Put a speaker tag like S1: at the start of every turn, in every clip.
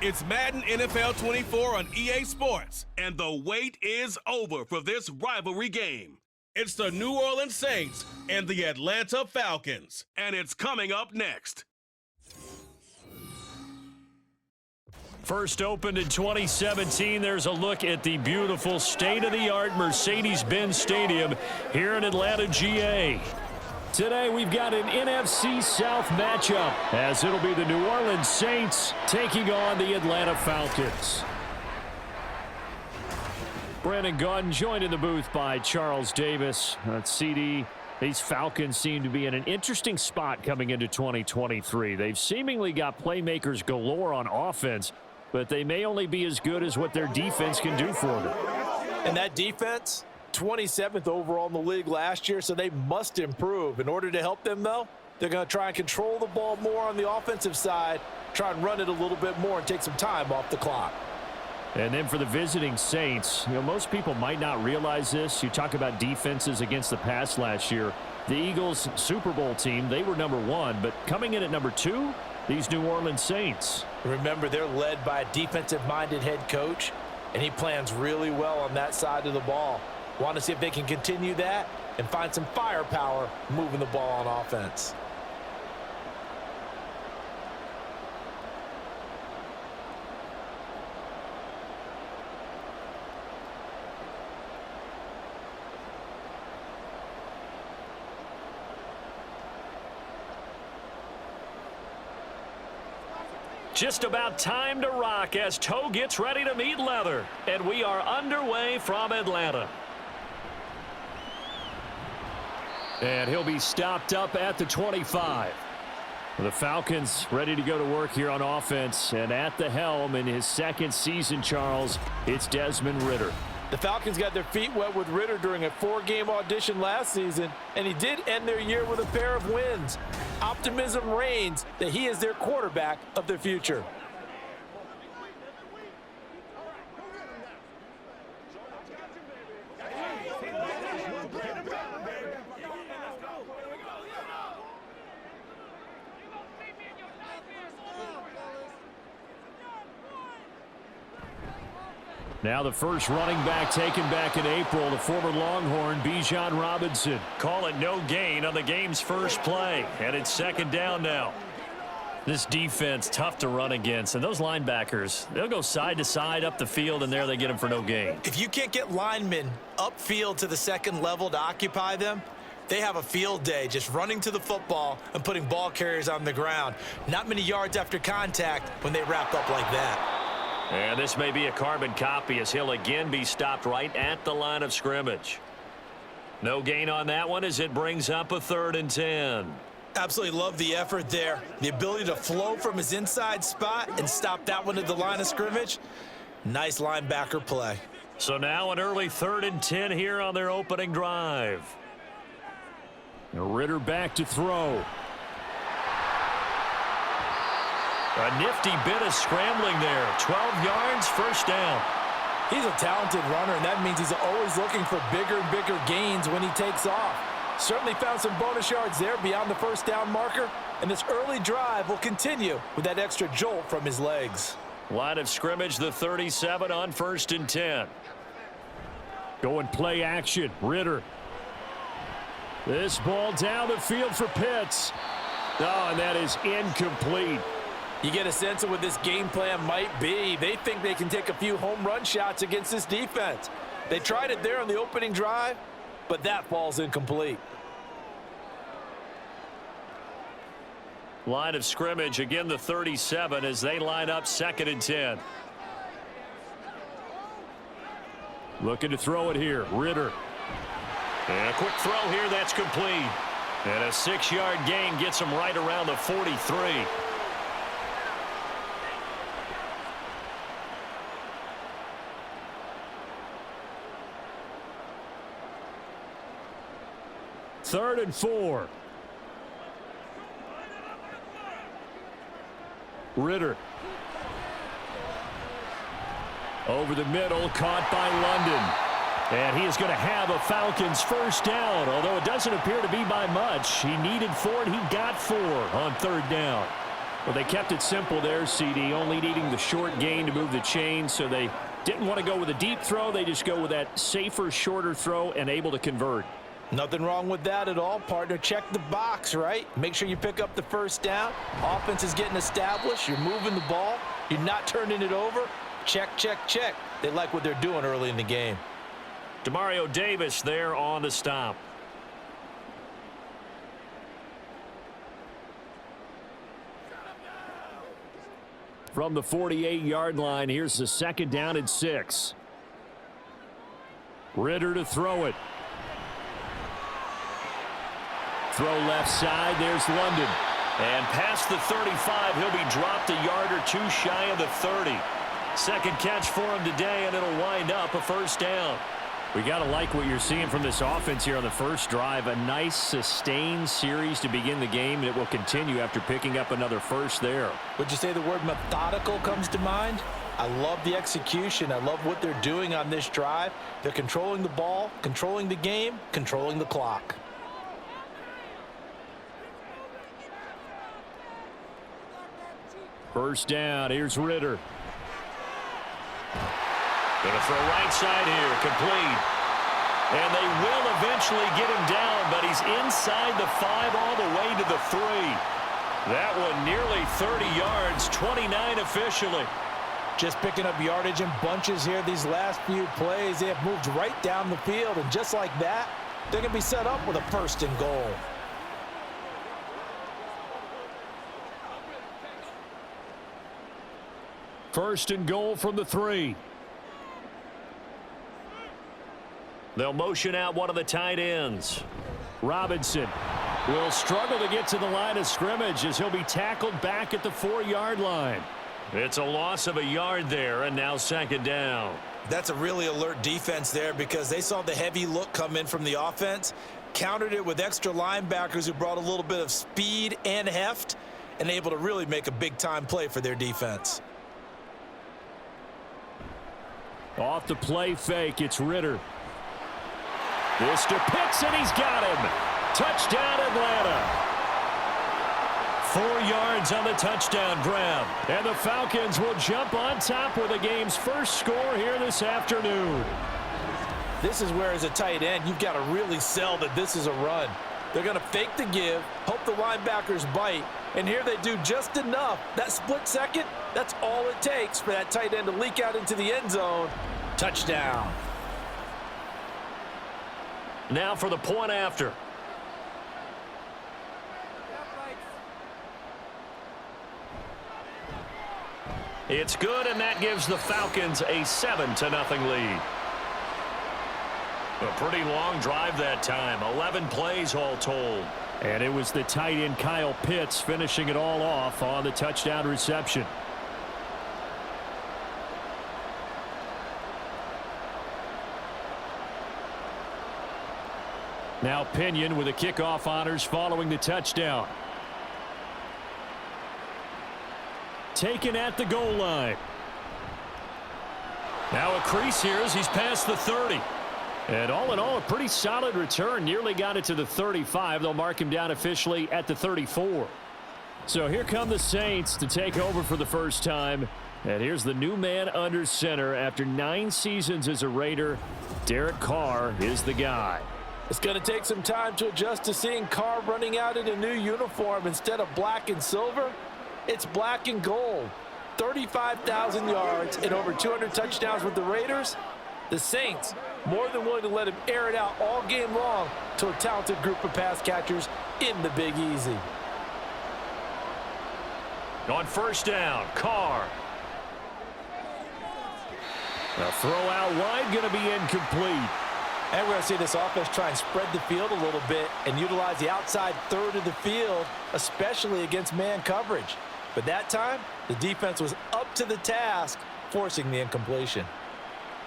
S1: It's Madden NFL 24 on EA Sports, and the wait is over for this rivalry game. It's the New Orleans Saints and the Atlanta Falcons, and it's coming up next.
S2: First opened in 2017, there's a look at the beautiful state-of-the-art Mercedes-Benz Stadium here in Atlanta, GA. Today we've got an NFC South matchup as it'll be the New Orleans Saints taking on the Atlanta Falcons. Brandon Gunn joined in the booth by Charles Davis. CD, these Falcons seem to be in an interesting spot coming into 2023. They've seemingly got playmakers galore on offense, but they may only be as good as what their defense can do for them.
S3: And that defense, 27th overall in the league last year, so they must improve. In order to help them, though, they're going to try and control the ball more on the offensive side, try and run it a little bit more and take some time off the clock.
S2: And then for the visiting Saints, most people might not realize this. You talk about defenses against the pass last year. The Eagles Super Bowl team, they were #1, but coming in at #2, these New Orleans Saints.
S3: Remember, they're led by a defensive-minded head coach, and he plans really well on that side of the ball. Want to see if they can continue that and find some firepower moving the ball on offense.
S2: Just about time to rock as toe gets ready to meet leather. And we are underway from Atlanta. And he'll be stopped up at the 25. The Falcons ready to go to work here on offense. And at the helm in his second season, Charles, it's Desmond Ridder.
S3: The Falcons got their feet wet with Ridder during a 4-game audition last season, and he did end their year with a pair of wins. Optimism reigns that he is their quarterback of the future.
S2: Now the first running back taken back in April, the former Longhorn, Bijan Robinson. Call it no gain on the game's first play, and it's second down now. This defense, tough to run against, and those linebackers, they'll go side to side up the field, and there they get them for no gain.
S3: If you can't get linemen upfield to the second level to occupy them, they have a field day just running to the football and putting ball carriers on the ground. Not many yards after contact when they wrap up like that.
S2: And this may be a carbon copy as he'll again be stopped right at the line of scrimmage. No gain on that one as it brings up a 3rd and 10.
S3: Absolutely love the effort there. The ability to flow from his inside spot and stop that one at the line of scrimmage. Nice linebacker play.
S2: So now an early 3rd and 10 here on their opening drive. Ridder back to throw. A nifty bit of scrambling there. 12 yards, first down.
S3: He's a talented runner, and that means he's always looking for bigger and bigger gains when he takes off. Certainly found some bonus yards there beyond the first down marker, and this early drive will continue with that extra jolt from his legs.
S2: Line of scrimmage, the 37 on 1st and 10. Going play action, Ridder. This ball down the field for Pitts. Oh, and that is incomplete.
S3: You get a sense of what this game plan might be. They think they can take a few home run shots against this defense. They tried it there on the opening drive, but that falls incomplete.
S2: Line of scrimmage, again the 37 as they line up 2nd and 10. Looking to throw it here, Ridder. And a quick throw here, that's complete. And a 6-yard gain gets him right around the 43. Third and 4. Ridder. Over the middle, caught by London. And he is going to have a Falcons first down, although it doesn't appear to be by much. He needed 4, and he got 4 on 3rd down. Well, they kept it simple there, CD, only needing the short gain to move the chain, so they didn't want to go with a deep throw. They just go with that safer, shorter throw and able to convert.
S3: Nothing wrong with that at all, partner. Check the box, right? Make sure you pick up the first down. Offense is getting established. You're moving the ball. You're not turning it over. Check, check, check. They like what they're doing early in the game.
S2: Demario Davis there on the stop. From the 48-yard line, here's the 2nd down and 6. Ritter to throw it. Throw left side, there's London. And past the 35, he'll be dropped a yard or two shy of the 30. Second catch for him today, and it'll wind up a first down. We got to like what you're seeing from this offense here on the first drive. A nice, sustained series to begin the game, and it will continue after picking up another first there.
S3: Would you say the word methodical comes to mind? I love the execution. I love what they're doing on this drive. They're controlling the ball, controlling the game, controlling the clock.
S2: First down, here's Ritter. Going to throw right side here, complete. And they will eventually get him down, but he's inside the 5 all the way to the 3. That one nearly 30 yards, 29 officially.
S3: Just picking up yardage in bunches here these last few plays. They have moved right down the field, and just like that, they're going to be set up with a 1st and goal.
S2: First and goal from the 3. They'll motion out one of the tight ends. Robinson will struggle to get to the line of scrimmage as he'll be tackled back at the 4-yard line. It's a loss of a yard there, and now 2nd down.
S3: That's a really alert defense there because they saw the heavy look come in from the offense, countered it with extra linebackers who brought a little bit of speed and heft, and able to really make a big-time play for their defense.
S2: Off the play fake, it's Ritter. This to Pitts, and he's got him. Touchdown, Atlanta. 4 yards on the touchdown grab. And the Falcons will jump on top with the game's first score here this afternoon.
S3: This is where, as a tight end, you've got to really sell that this is a run. They're going to fake the give, hope the linebackers bite, and here they do just enough. That split second, that's all it takes for that tight end to leak out into the end zone. Touchdown.
S2: Now for the point after. It's good, and that gives the Falcons a 7-0 lead. A pretty long drive that time, 11 plays all told. And it was the tight end Kyle Pitts finishing it all off on the touchdown reception. Now Pinion with the kickoff honors following the touchdown. Taken at the goal line. Now a crease here as he's past the 30. And all in all, a pretty solid return. Nearly got it to the 35. They'll mark him down officially at the 34. So here come the Saints to take over for the first time. And here's the new man under center. After 9 seasons as a Raider, Derek Carr is the guy.
S3: It's going to take some time to adjust to seeing Carr running out in a new uniform instead of black and silver. It's black and gold. 35,000 yards and over 200 touchdowns with the Raiders. The Saints more than willing to let him air it out all game long to a talented group of pass catchers in the Big Easy.
S2: On first down, Carr. A throw out wide, going to be incomplete.
S3: And we're going to see this offense try and spread the field a little bit and utilize the outside third of the field, especially against man coverage. But that time, the defense was up to the task, forcing the incompletion.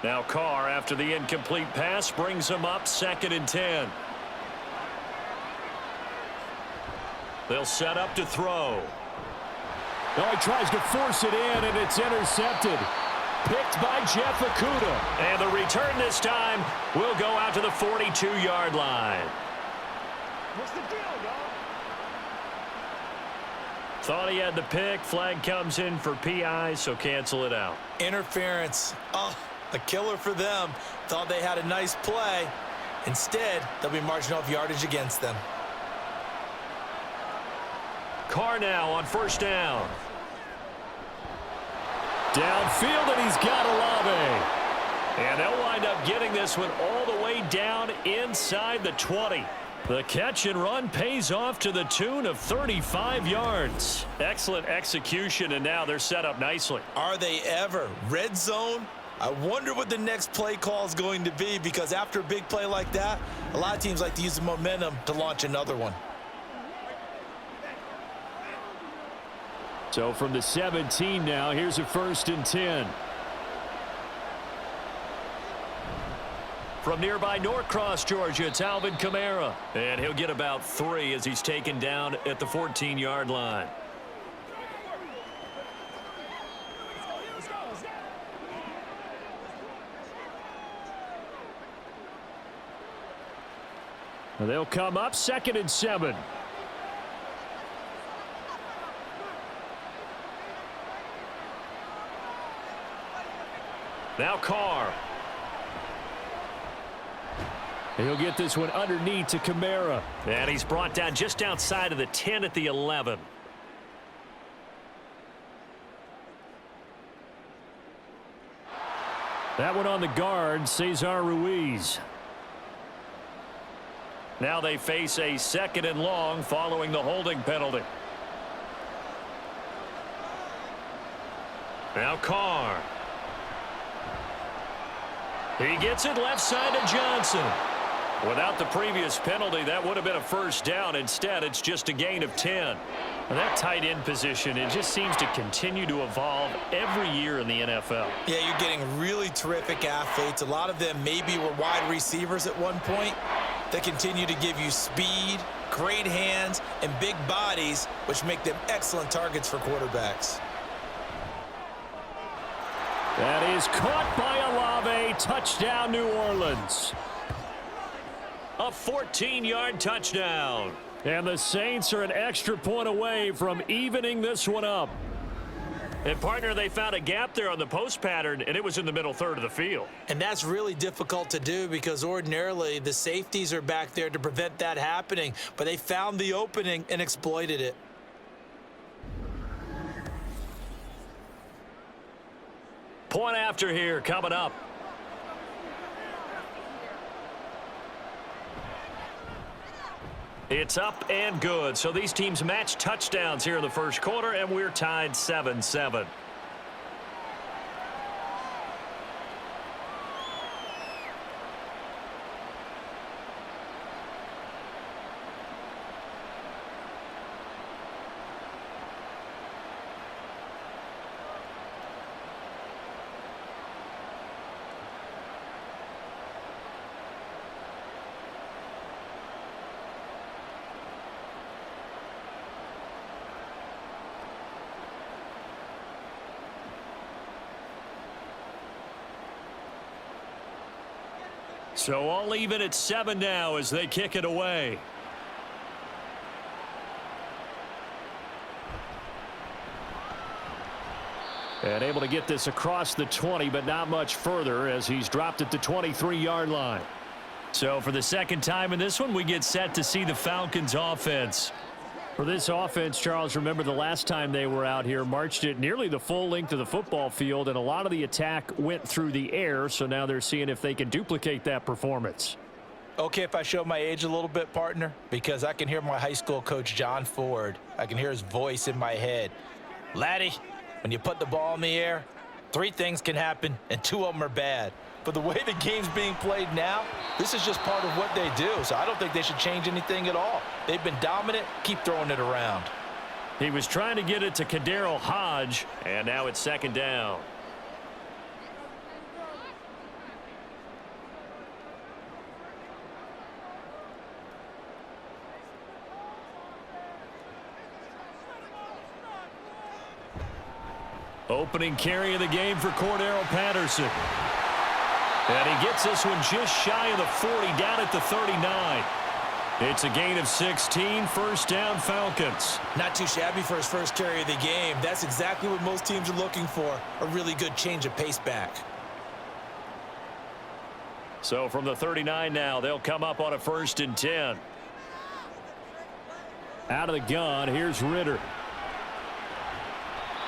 S2: Now Carr, after the incomplete pass, brings him up 2nd and 10. They'll set up to throw. Oh, he tries to force it in, and it's intercepted. Picked by Jeff Okudah. And the return this time will go out to the 42-yard line.
S4: What's the deal, dog?
S2: Thought he had the pick. Flag comes in for PI, so cancel it out.
S3: Interference. Oh, a killer for them. Thought they had a nice play. Instead, they'll be marching off yardage against them.
S2: Carr now on first down. Downfield, and he's got Olave. And they'll wind up getting this one all the way down inside the 20. The catch and run pays off to the tune of 35 yards. Excellent execution, and now they're set up nicely.
S3: Are they ever? Red zone? I wonder what the next play call is going to be, because after a big play like that, a lot of teams like to use the momentum to launch another one.
S2: So from the 17 now, here's a 1st and 10. From nearby Norcross, Georgia, it's Alvin Kamara. And he'll get about 3 as he's taken down at the 14-yard line. They'll come up 2nd and 7. Now Carr. He'll get this one underneath to Kamara. And he's brought down just outside of the 10 at the 11. That one on the guard, Cesar Ruiz. Now they face a 2nd and long following the holding penalty. Now Carr. He gets it left side to Johnson. Without the previous penalty, that would have been a 1st down. Instead, it's just a gain of 10. And that tight end position, it just seems to continue to evolve every year in the NFL.
S3: Yeah, you're getting really terrific athletes. A lot of them maybe were wide receivers at one point. They continue to give you speed, great hands, and big bodies, which make them excellent targets for quarterbacks.
S2: That is caught by Olave. Touchdown, New Orleans. A 14-yard touchdown. And the Saints are an extra point away from evening this one up. And, partner, they found a gap there on the post pattern, and it was in the middle third of the field.
S3: And that's really difficult to do, because ordinarily the safeties are back there to prevent that happening. But they found the opening and exploited it.
S2: Point after here coming up. It's up and good. So these teams match touchdowns here in the first quarter, and we're tied 7-7. So all even at 7 now as they kick it away. And able to get this across the 20, but not much further as he's dropped at the 23-yard line. So for the 2nd time in this one, we get set to see the Falcons offense. For this offense, Charles, remember the last time they were out here, marched it nearly the full length of the football field, and a lot of the attack went through the air, so now they're seeing if they can duplicate that performance.
S3: Okay, if I show my age a little bit, partner, because I can hear my high school coach, John Ford. I can hear his voice in my head. Laddie, when you put the ball in the air, 3 things can happen, and 2 of them are bad. But the way the game's being played now, this is just part of what they do. So I don't think they should change anything at all. They've been dominant. Keep throwing it around.
S2: He was trying to get it to Kadero Hodge, and now it's 2nd down. Opening carry of the game for Cordero Patterson. And he gets this one just shy of the 40, down at the 39. It's a gain of 16, first down Falcons.
S3: Not too shabby for his first carry of the game. That's exactly what most teams are looking for, a really good change of pace back.
S2: So from the 39 now, they'll come up on a 1st and 10. Out of the gun, here's Ritter.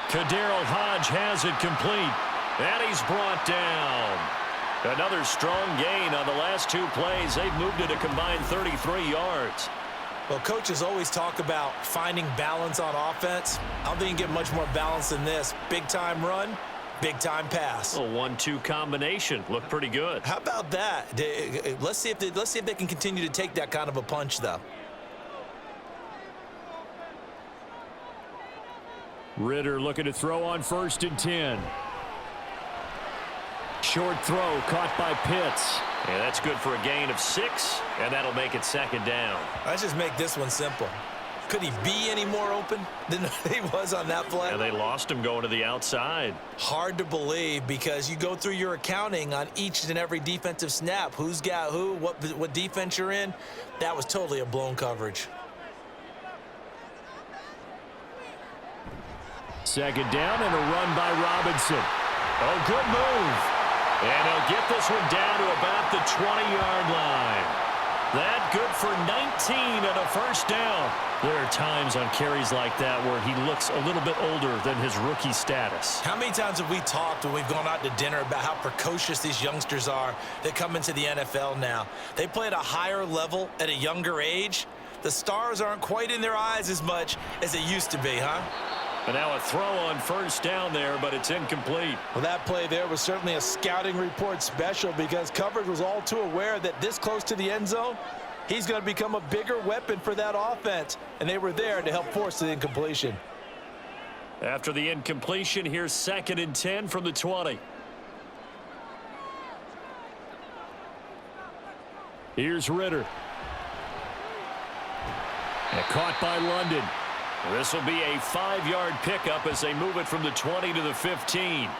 S2: Kaderl Hodge has it complete, and he's brought down. Another strong gain on the last 2 plays. They've moved it a combined 33 yards.
S3: Well, coaches always talk about finding balance on offense. I don't think you can get much more balance than this. Big-time run, big-time pass.
S2: A 1-2 combination. Looked pretty good.
S3: How about that? Let's see if they can continue to take that kind of a punch, though.
S2: Ritter looking to throw on 1st and 10. Short throw caught by Pitts. And that's good for a gain of 6, and that'll make it 2nd down.
S3: Let's just make this one simple. Could he be any more open than he was on that play?
S2: And they lost him going to the outside.
S3: Hard to believe because you go through your accounting on each and every defensive snap. Who's got who, what defense you're in. That was totally a blown coverage.
S2: 2nd down and a run by Robinson. Oh, good move. And he'll get this one down to about the 20-yard line. That good for 19 and a 1st down. There are times on carries like that where he looks a little bit older than his rookie status.
S3: How many times have we talked when we've gone out to dinner about how precocious these youngsters are that come into the NFL now? They play at a higher level at a younger age. The stars aren't quite in their eyes as much as they used to be, huh?
S2: And now a throw on 1st down there, but it's incomplete.
S3: Well, that play there was certainly a scouting report special because coverage was all too aware that this close to the end zone, he's going to become a bigger weapon for that offense. And they were there to help force the incompletion.
S2: After the incompletion, here's 2nd and 10 from the 20. Here's Ritter. And caught by London. This will be a 5-yard pickup as they move it from the 20 to the 15.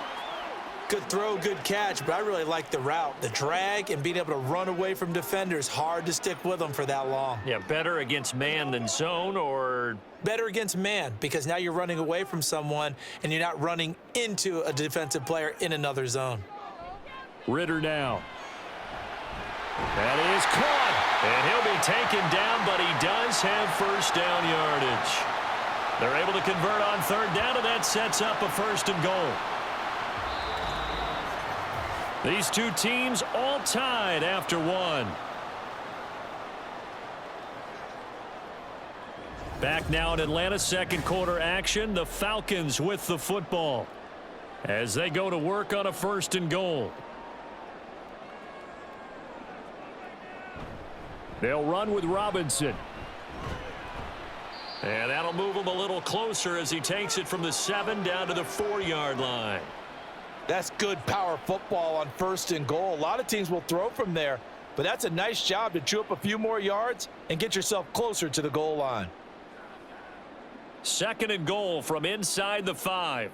S3: Good throw, good catch, but I really like the route. The drag and being able to run away from defenders, hard to stick with them for that long.
S2: Yeah, better against man than zone, or?
S3: Better against man, because now you're running away from someone and you're not running into a defensive player in another zone.
S2: Ritter now. That is caught, and he'll be taken down, but he does have 1st down yardage. They're able to convert on 3rd down, and that sets up a 1st and goal. These 2 teams all tied after 1. Back now in Atlanta, 2nd quarter action. The Falcons with the football as they go to work on a 1st and goal. They'll run with Robinson. And that'll move him a little closer as he takes it from the 7 down to the 4-yard line.
S3: That's good power football on 1st and goal. A lot of teams will throw from there, but that's a nice job to chew up a few more yards and get yourself closer to the goal line.
S2: 2nd and goal from inside the 5.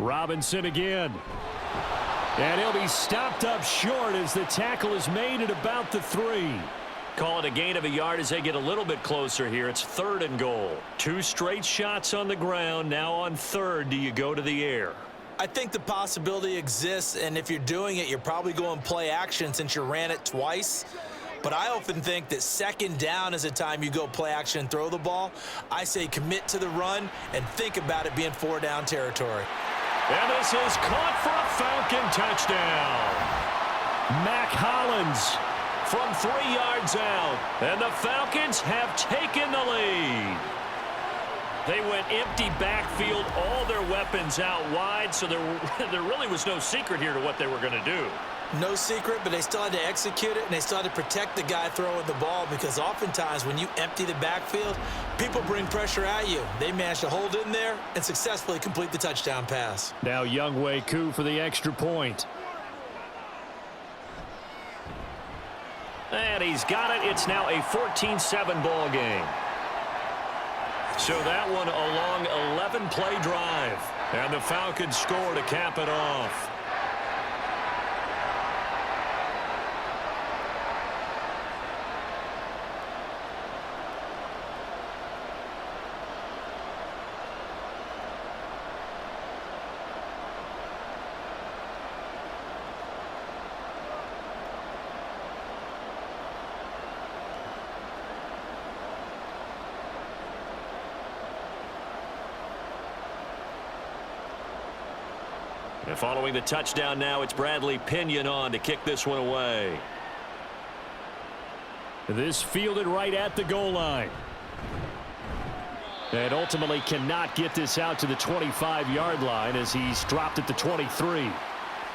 S2: Robinson again. And he'll be stopped up short as the tackle is made at about the 3. Call it a gain of a yard as they get a little bit closer here. It's 3rd and goal. 2 straight shots on the ground. Now on 3rd, do you go to the air?
S3: I think the possibility exists, and if you're doing it, you're probably going play action since you ran it twice. But I often think that 2nd down is a time you go play action and throw the ball. I say commit to the run and think about it being 4-down territory.
S2: And this is caught for a Falcon touchdown. Mac Hollins from 3 yards out. And the Falcons have taken the lead. They went empty backfield, all their weapons out wide, so there really was no secret here to what they were going to do.
S3: No secret, but they still had to execute it, and they still had to protect the guy throwing the ball because oftentimes when you empty the backfield, people bring pressure at you. They managed to hold in there and successfully complete the touchdown pass.
S2: Now Younghoe Koo for the extra point. And he's got it. It's now a 14-7 ball game. So that one a long 11-play drive. And the Falcons score to cap it off. And following the touchdown now, it's Bradley Pinion on to kick this one away. This fielded right at the goal line. And ultimately cannot get this out to the 25-yard line as he's dropped at the 23.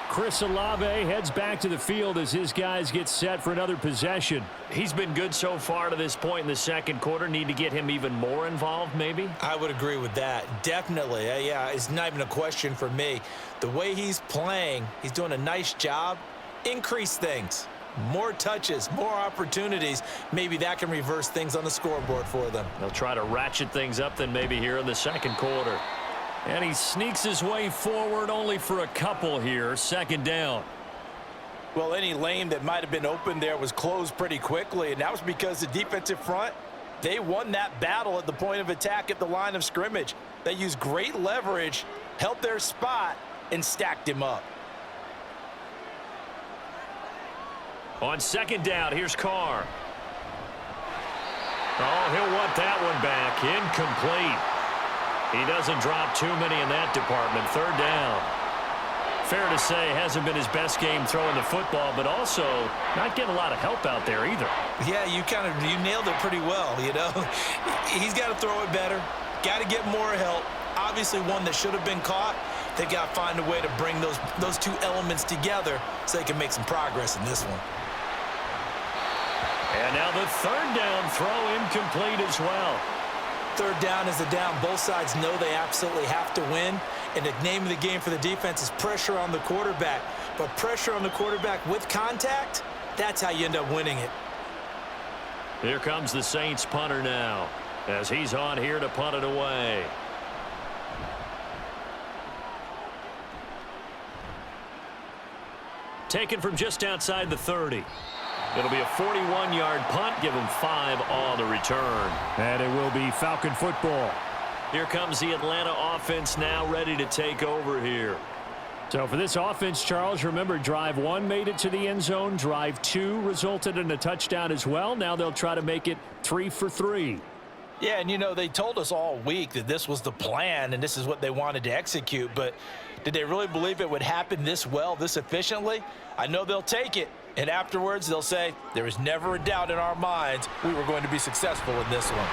S2: Chris Olave heads back to the field as his guys get set for another possession. He's been good so far to this point in the second quarter. Need to get him even more involved, maybe?
S3: I would agree with that. Definitely. Yeah, it's not even a question for me. The way he's playing, he's doing a nice job. Increase things. More touches, more opportunities. Maybe that can reverse things on the scoreboard for them.
S2: They'll try to ratchet things up then maybe here in the second quarter. And he sneaks his way forward only for a couple here. Second down.
S3: Well, any lane that might have been open there was closed pretty quickly, and that was because the defensive front, they won that battle at the point of attack at the line of scrimmage. They used great leverage, held their spot, and stacked him up.
S2: On second down, here's Carr. Oh, he'll want that one back. Incomplete. He doesn't drop too many in that department. Third down. Fair to say, hasn't been his best game throwing the football, but also not getting a lot of help out there either.
S3: Yeah, you nailed it pretty well, you know. He's got to throw it better. Got to get more help. Obviously one that should have been caught. They got to find a way to bring those two elements together so they can make some progress in this one.
S2: And now the third down throw incomplete as well.
S3: Third down is the down. Both sides know they absolutely have to win. And the name of the game for the defense is pressure on the quarterback. But pressure on the quarterback with contact, that's how you end up winning it.
S2: Here comes the Saints punter now as he's on here to punt it away. Taken from just outside the 30. It'll be a 41-yard punt. Give him 5 on the return.
S4: And it will be Falcon football.
S2: Here comes the Atlanta offense now ready to take over here.
S4: So for this offense, Charles, remember drive 1 made it to the end zone. Drive 2 resulted in a touchdown as well. Now they'll try to make it 3 for 3.
S3: Yeah, and you know, they told us all week that this was the plan and this is what they wanted to execute. But did they really believe it would happen this well, this efficiently? I know they'll take it. And afterwards, they'll say, there was never a doubt in our minds we were going to be successful in this one.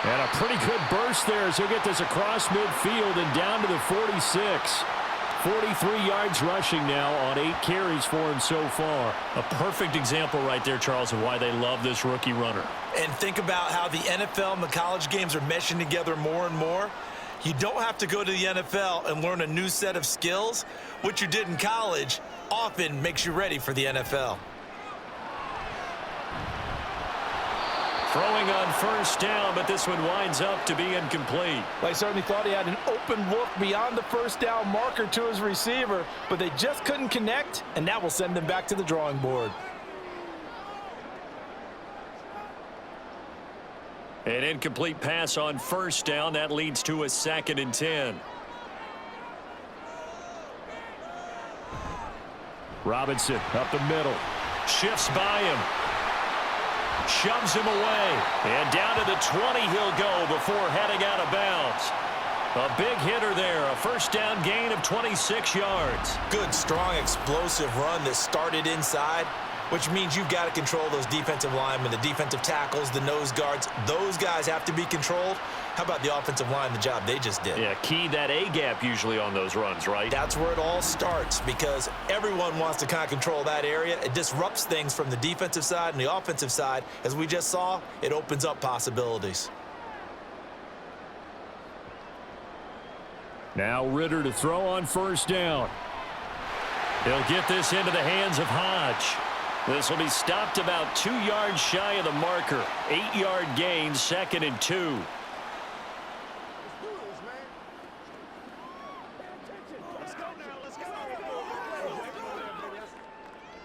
S4: And a pretty good burst there as he'll get this across midfield and down to the 46. 43 yards rushing now on 8 carries for him so far.
S2: A perfect example right there, Charles, of why they love this rookie runner.
S3: And think about how the NFL and the college games are meshing together more and more. You don't have to go to the NFL and learn a new set of skills. What you did in college often makes you ready for the NFL.
S2: Throwing on first down, but this one winds up to be incomplete.
S3: They certainly thought he had an open look beyond the first down marker to his receiver, but they just couldn't connect, and that will send them back to the drawing board.
S2: An incomplete pass on first down. That leads to a 2nd and 10.
S4: Robinson up the middle.
S2: Shifts by him. Shoves him away. And down to the 20 he'll go before heading out of bounds. A big hitter there. A first down gain of 26 yards.
S3: Good, strong, explosive run that started inside, which means you've got to control those defensive linemen, the defensive tackles, the nose guards. Those guys have to be controlled. How about the offensive line, the job they just did?
S2: Yeah, key that A-gap usually on those runs, right?
S3: That's where it all starts because everyone wants to kind of control that area. It disrupts things from the defensive side and the offensive side. As we just saw, it opens up possibilities.
S4: Now Ritter to throw on first down.
S2: He'll get this into the hands of Hodge. This will be stopped about 2 yards shy of the marker. 8-yard gain, 2nd and 2.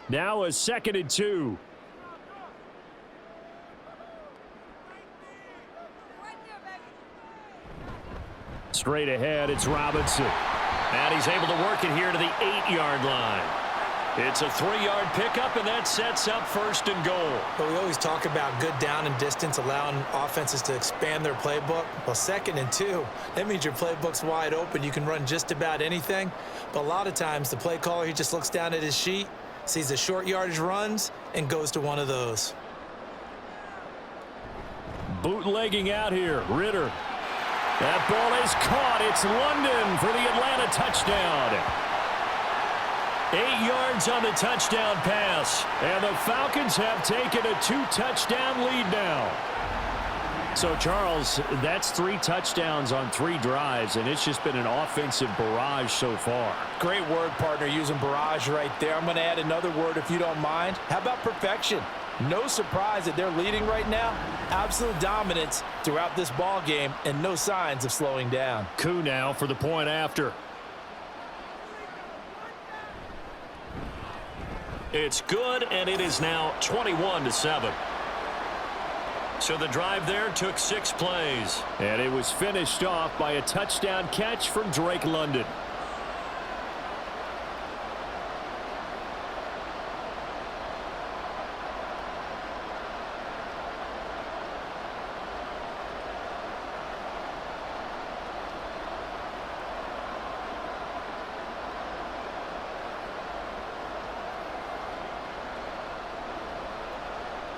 S4: Now a 2nd and 2. Straight ahead, it's Robinson.
S2: And he's able to work it here to the 8-yard line. It's a 3-yard pickup, and that sets up 1st and goal.
S3: But we always talk about good down and distance, allowing offenses to expand their playbook. Well, 2nd and 2, that means your playbook's wide open. You can run just about anything. But a lot of times, the play caller, he just looks down at his sheet, sees the short yardage runs, and goes to one of those.
S2: Bootlegging out here, Ritter. That ball is caught. It's London for the Atlanta touchdown. 8 yards on the touchdown pass. And the Falcons have taken a 2-touchdown lead now. So, Charles, that's 3 touchdowns on 3 drives, and it's just been an offensive barrage so far.
S3: Great word, partner, using barrage right there. I'm going to add another word if you don't mind. How about perfection? No surprise that they're leading right now. Absolute dominance throughout this ball game and no signs of slowing down.
S2: Coup now for the point after. It's good, and it is now 21-7. So the drive there took 6 plays.
S4: And it was finished off by a touchdown catch from Drake London.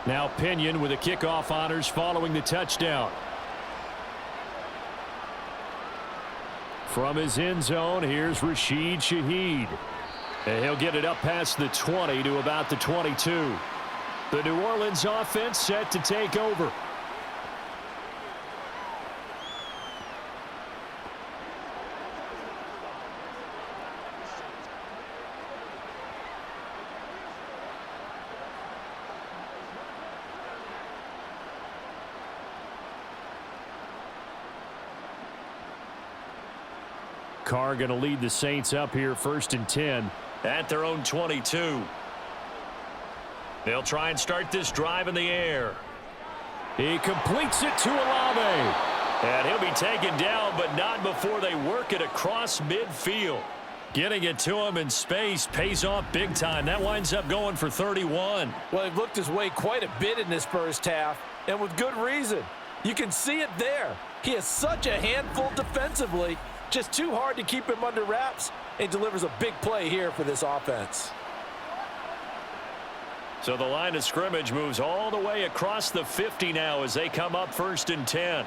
S4: Now Pinion with the kickoff honors following the touchdown. From his end zone, here's Rashid Shaheed. And he'll get it up past the 20 to about the 22. The New Orleans offense set to take over. Carr going to lead the Saints up here 1st and 10.
S2: At their own 22. They'll try and start this drive in the air.
S4: He completes it to Olave.
S2: And he'll be taken down, but not before they work it across midfield. Getting it to him in space pays off big time. That winds up going for 31.
S3: Well, he looked his way quite a bit in this first half, and with good reason. You can see it there. He is such a handful defensively. Just too hard to keep him under wraps, and delivers a big play here for this offense.
S2: So the line of scrimmage moves all the way across the 50 now as they come up 1st and 10.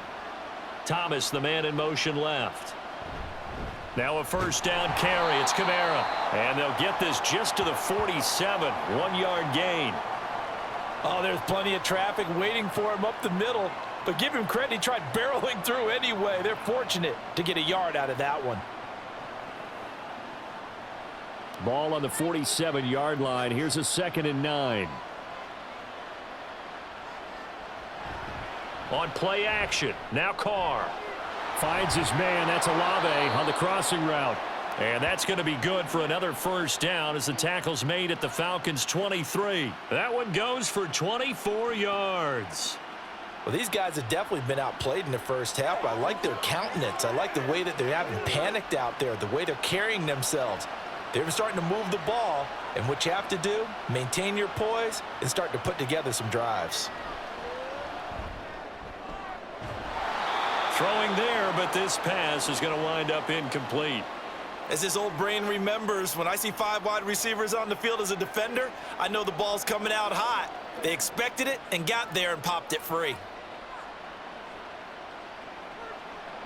S2: Thomas, the man in motion left. Now a 1st down carry. It's Kamara. And they'll get this just to the 47. 1-yard gain.
S3: Oh, there's plenty of traffic waiting for him up the middle. But give him credit, he tried barreling through anyway. They're fortunate to get a yard out of that one.
S4: Ball on the 47-yard line. Here's a 2nd and 9.
S2: On play action. Now Carr.
S4: Finds his man. That's Olave on the crossing route.
S2: And that's going to be good for another 1st down as the tackle's made at the Falcons' 23. That one goes for 24 yards.
S3: Well, these guys have definitely been outplayed in the first half. I like their countenance. I like the way that they haven't panicked out there, the way they're carrying themselves. They're starting to move the ball, and what you have to do, maintain your poise and start to put together some drives.
S2: Throwing there, but this pass is going to wind up incomplete.
S3: As this old brain remembers, when I see 5 wide receivers on the field as a defender, I know the ball's coming out hot. They expected it and got there and popped it free.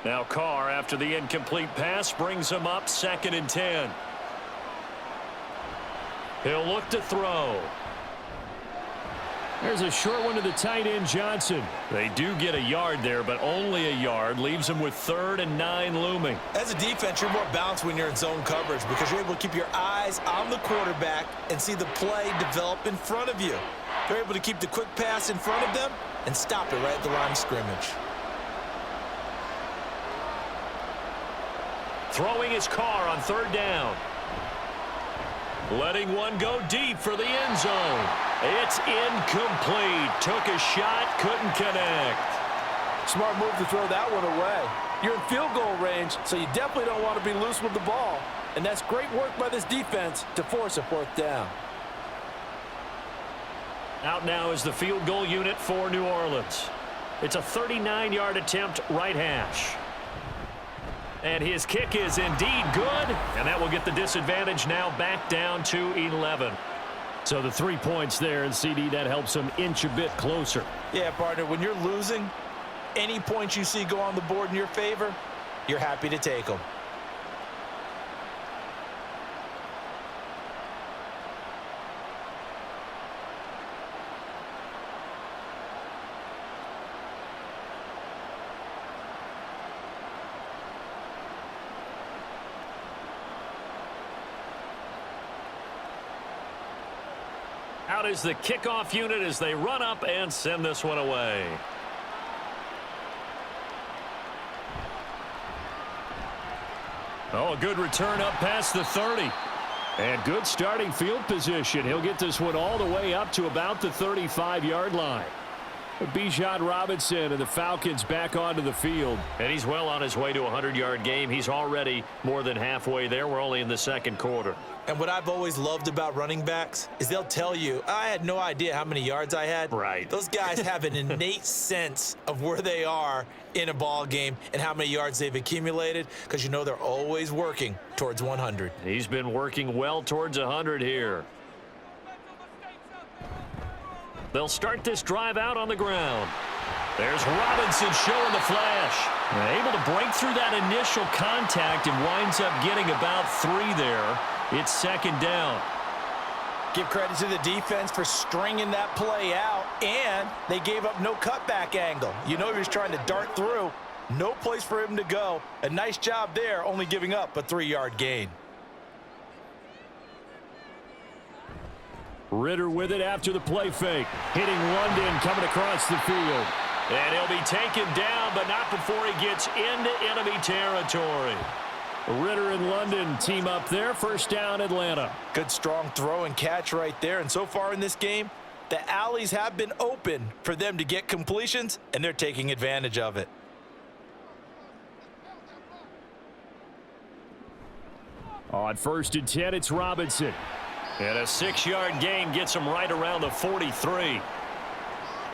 S2: Now Carr, after the incomplete pass, brings him up 2nd and 10. He'll look to throw.
S4: There's a short one to the tight end, Johnson.
S2: They do get a yard there, but only a yard. Leaves them with 3rd and 9 looming.
S3: As a defense, you're more balanced when you're in zone coverage because you're able to keep your eyes on the quarterback and see the play develop in front of you. They're able to keep the quick pass in front of them and stop it right at the line of scrimmage.
S2: Throwing his Carr on 3rd down. Letting one go deep for the end zone. It's incomplete. Took a shot, couldn't connect.
S3: Smart move to throw that one away. You're in field goal range, so you definitely don't want to be loose with the ball. And that's great work by this defense to force a fourth down.
S2: Out now is the field goal unit for New Orleans. It's a 39-yard attempt, right hash. And his kick is indeed good, and that will get the disadvantage now back down to 11. So the 3 points there, and CD, that helps them inch a bit closer.
S3: Yeah, partner, when you're losing, any points you see go on the board in your favor, you're happy to take them.
S2: Out is the kickoff unit as they run up and send this one away. Oh, a good return up past the 30.
S4: And good starting field position. He'll get this one all the way up to about the 35-yard line. Bijan Robinson and the Falcons back onto the field.
S2: And he's well on his way to a 100-yard game. He's already more than halfway there. We're only in the second quarter.
S3: And what I've always loved about running backs is they'll tell you, I had no idea how many yards I had.
S2: Right.
S3: Those guys have an innate sense of where they are in a ball game and how many yards they've accumulated, because you know they're always working towards 100.
S2: He's been working well towards 100 here. They'll start this drive out on the ground. There's Robinson showing the flash. Able to break through that initial contact and winds up getting about 3 there. It's second down.
S3: Give credit to the defense for stringing that play out, and they gave up no cutback angle. You know he was trying to dart through. No place for him to go. A nice job there, only giving up a 3-yard gain.
S4: Ritter with it after the play fake. Hitting London coming across the field.
S2: And he'll be taken down, but not before he gets into enemy territory.
S4: Ritter and London team up there. First down, Atlanta.
S3: Good strong throw and catch right there. And so far in this game, the alleys have been open for them to get completions, and they're taking advantage of it.
S4: On 1st and 10, it's Robinson.
S2: And a 6-yard gain gets him right around the 43.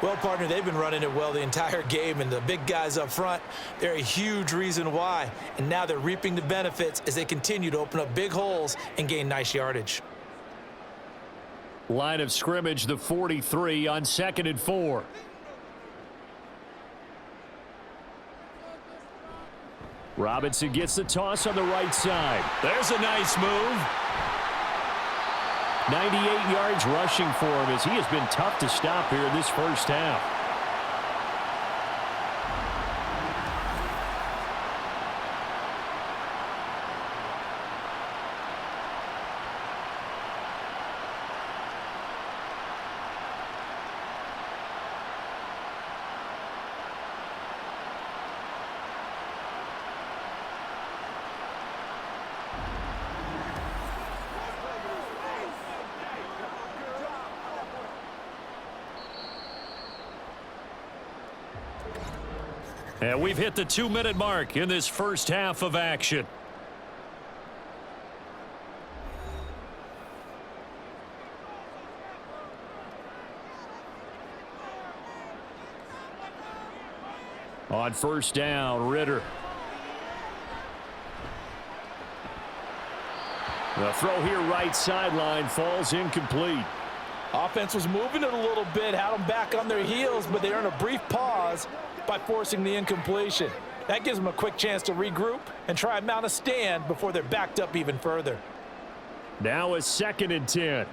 S3: Well, partner, they've been running it well the entire game, and the big guys up front, they're a huge reason why. And now they're reaping the benefits as they continue to open up big holes and gain nice yardage.
S4: Line of scrimmage, the 43 on 2nd and 4. Robinson gets the toss on the right side.
S2: There's a nice move.
S4: 98 yards rushing for him as he has been tough to stop here in this first half.
S2: And we've hit the 2-minute mark in this first half of action.
S4: On 1st down, Ritter. The throw here right sideline falls incomplete.
S3: Offense was moving it a little bit, had them back on their heels, but they earned a brief pause by forcing the incompletion. That gives them a quick chance to regroup and try and mount a stand before they're backed up even further.
S4: Now a 2nd and 10.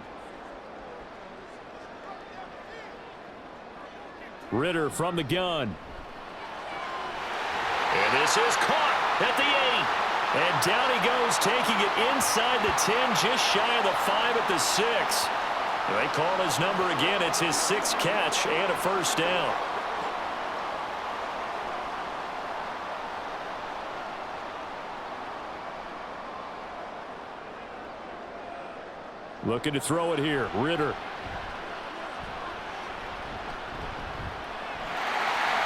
S4: Ritter from the gun.
S2: And this is caught at the 8. And down he goes, taking it inside the 10, just shy of the 5 at the 6. They call his number again. It's his 6th catch and a first down.
S4: Looking to throw it here, Ritter.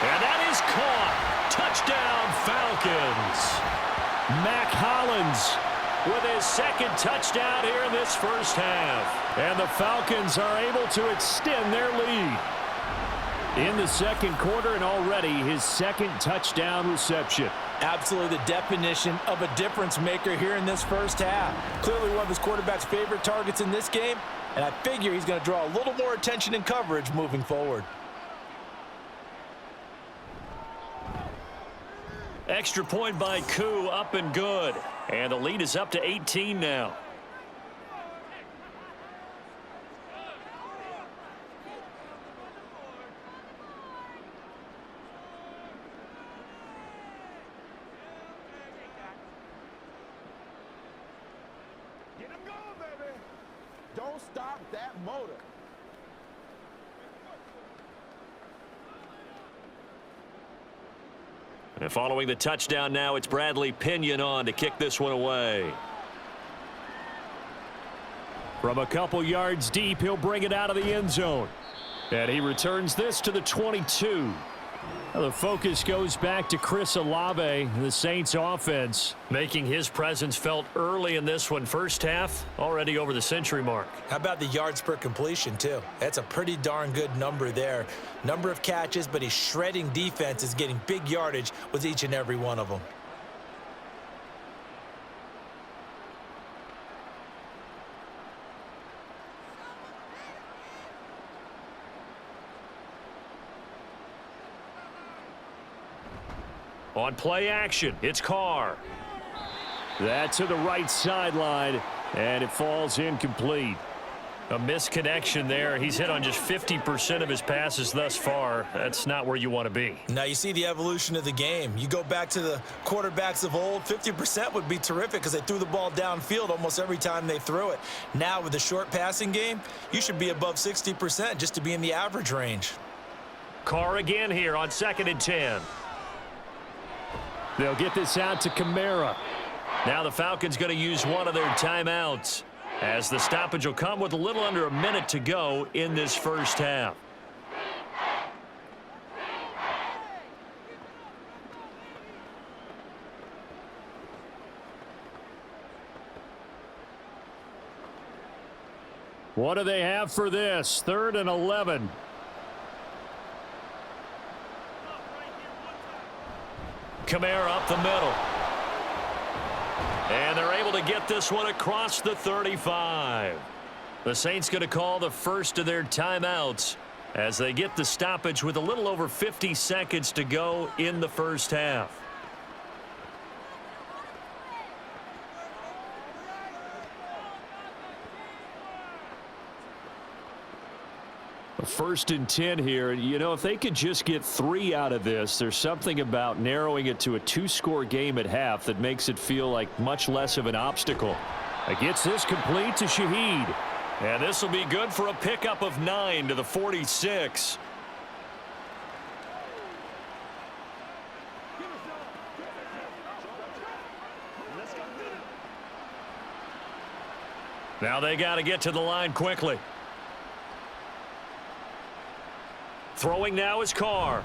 S2: And that is caught. Touchdown, Falcons.
S4: Mac Hollins
S2: with his second touchdown here in this first half. And the Falcons are able to extend their lead in the second quarter, and already his second touchdown reception.
S3: Absolutely the definition of a difference maker here in this first half. Clearly one of his quarterback's favorite targets in this game, and I figure he's going to draw a little more attention and coverage moving forward.
S2: Extra point by Koo, up and good. And the lead is up to 18 now.
S5: Get him going, baby. Don't stop that motor.
S2: And following the touchdown now, it's Bradley Pinion on to kick this one away.
S4: From a couple yards deep, he'll bring it out of the end zone. And he returns this to the 22. Now the focus goes back to Chris Olave, the Saints offense,
S2: Making his presence felt early in this one. First half, already over the century mark.
S3: How about the yards per completion, too? That's a pretty darn good number there. Number of catches, but he's shredding defense, is getting big yardage with each and every one of them.
S2: On play action, it's Carr.
S4: that to the right sideline, and it falls incomplete.
S2: A misconnection there. He's hit on just 50% of his passes thus far. That's not where you want to be.
S3: Now you see the evolution of the game. You go back to the quarterbacks of old, 50% would be terrific because they threw the ball downfield almost every time they threw it. Now with the short passing game, you should be above 60% just to be in the average range.
S2: Carr again here on 2nd and 10.
S4: They'll get this out to Kamara.
S2: Now the Falcons going to use one of their timeouts, as the stoppage will come with a little under a minute to go in this first half.
S4: What do they have for this? 3rd and 11.
S2: Kamara up the middle. And they're able to get this one across the 35. The Saints going to call the first of their timeouts as they get the stoppage with a little over 50 seconds to go in the first half.
S4: First and 10 here. You know, if they could just get 3 out of this, there's something about narrowing it to a 2-score game at half that makes it feel like much less of an obstacle.
S2: Gets this complete to Shaheed. And this will be good for a pickup of 9 to the 46. Now they got to get to the line quickly. Throwing now is Carr.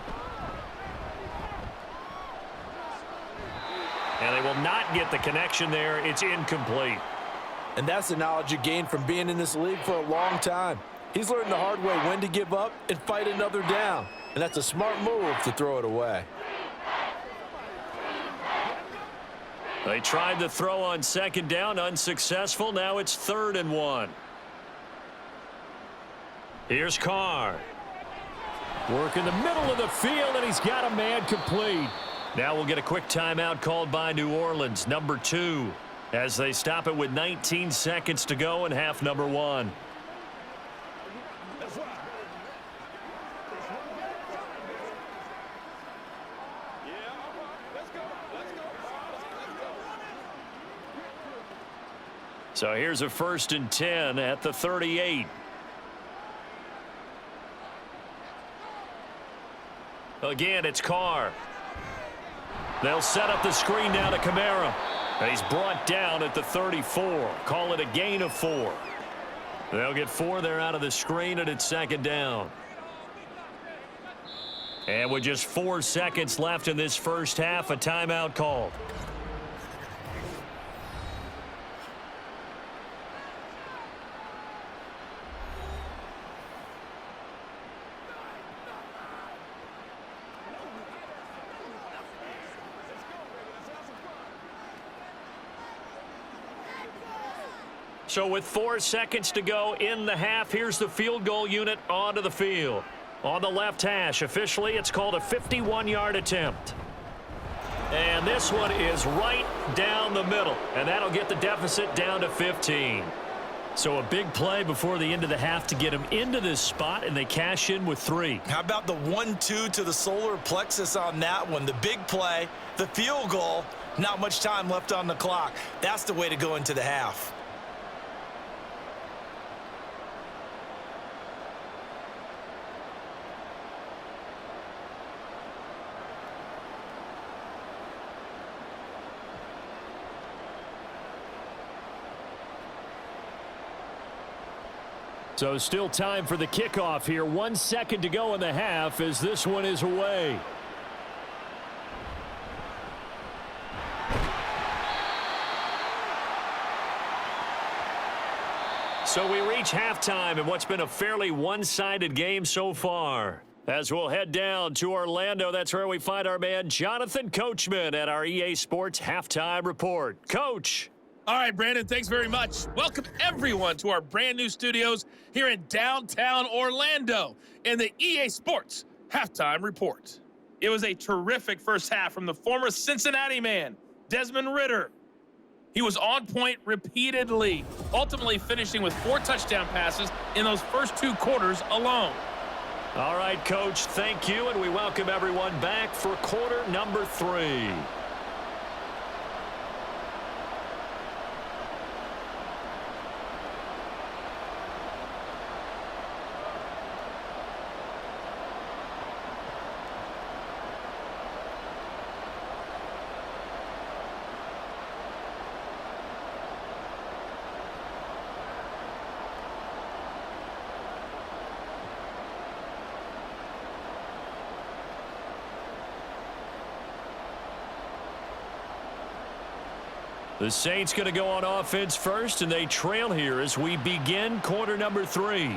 S2: And they will not get the connection there. It's incomplete.
S3: And that's the knowledge you gain from being in this league for a long time. He's learned the hard way when to give up and fight another down. And that's a smart move to throw it away.
S2: They tried the throw on 2nd down, unsuccessful. Now it's 3rd and 1. Here's Carr.
S4: Work in the middle of the field, and he's got a man complete.
S2: Now we'll get a quick timeout called by New Orleans, number 2, as they stop it with 19 seconds to go in half number 1. So here's a 1st and 10 at the 38. Again, it's Carr. They'll set up the screen now to Kamara. And he's brought down at the 34. Call it a gain of 4. They'll get 4 there out of the screen, and it's 2nd down. And with just 4 seconds left in this first half, a timeout called.
S4: So with 4 seconds to go in the half, here's the field goal unit onto the field. On the left hash, officially, it's called a 51-yard attempt. And this one is right down the middle, and that'll get the deficit down to 15. So a big play before the end of the half to get them into this spot, and they cash in with 3.
S3: How about the 1-2 to the solar plexus on that one? The big play, the field goal, not much time left on the clock. That's the way to go into the half.
S4: So still time for the kickoff here. 1 second to go in the half as this one is away. So we reach halftime in what's been a fairly one-sided game so far. As we'll head down to Orlando, that's where we find our man Jonathan Coachman at our EA Sports Halftime Report. Coach.
S6: All right, Brandon, thanks very much. Welcome, everyone, to our brand new studios here in downtown Orlando in the EA Sports Halftime Report. It was a terrific first half from the former Cincinnati man, Desmond Ridder. He was on point repeatedly, ultimately finishing with 4 touchdown passes in those first 2 quarters alone.
S4: All right, Coach, thank you, and we welcome everyone back for quarter number 3. The Saints going to go on offense first, and they trail here as we begin quarter number 3.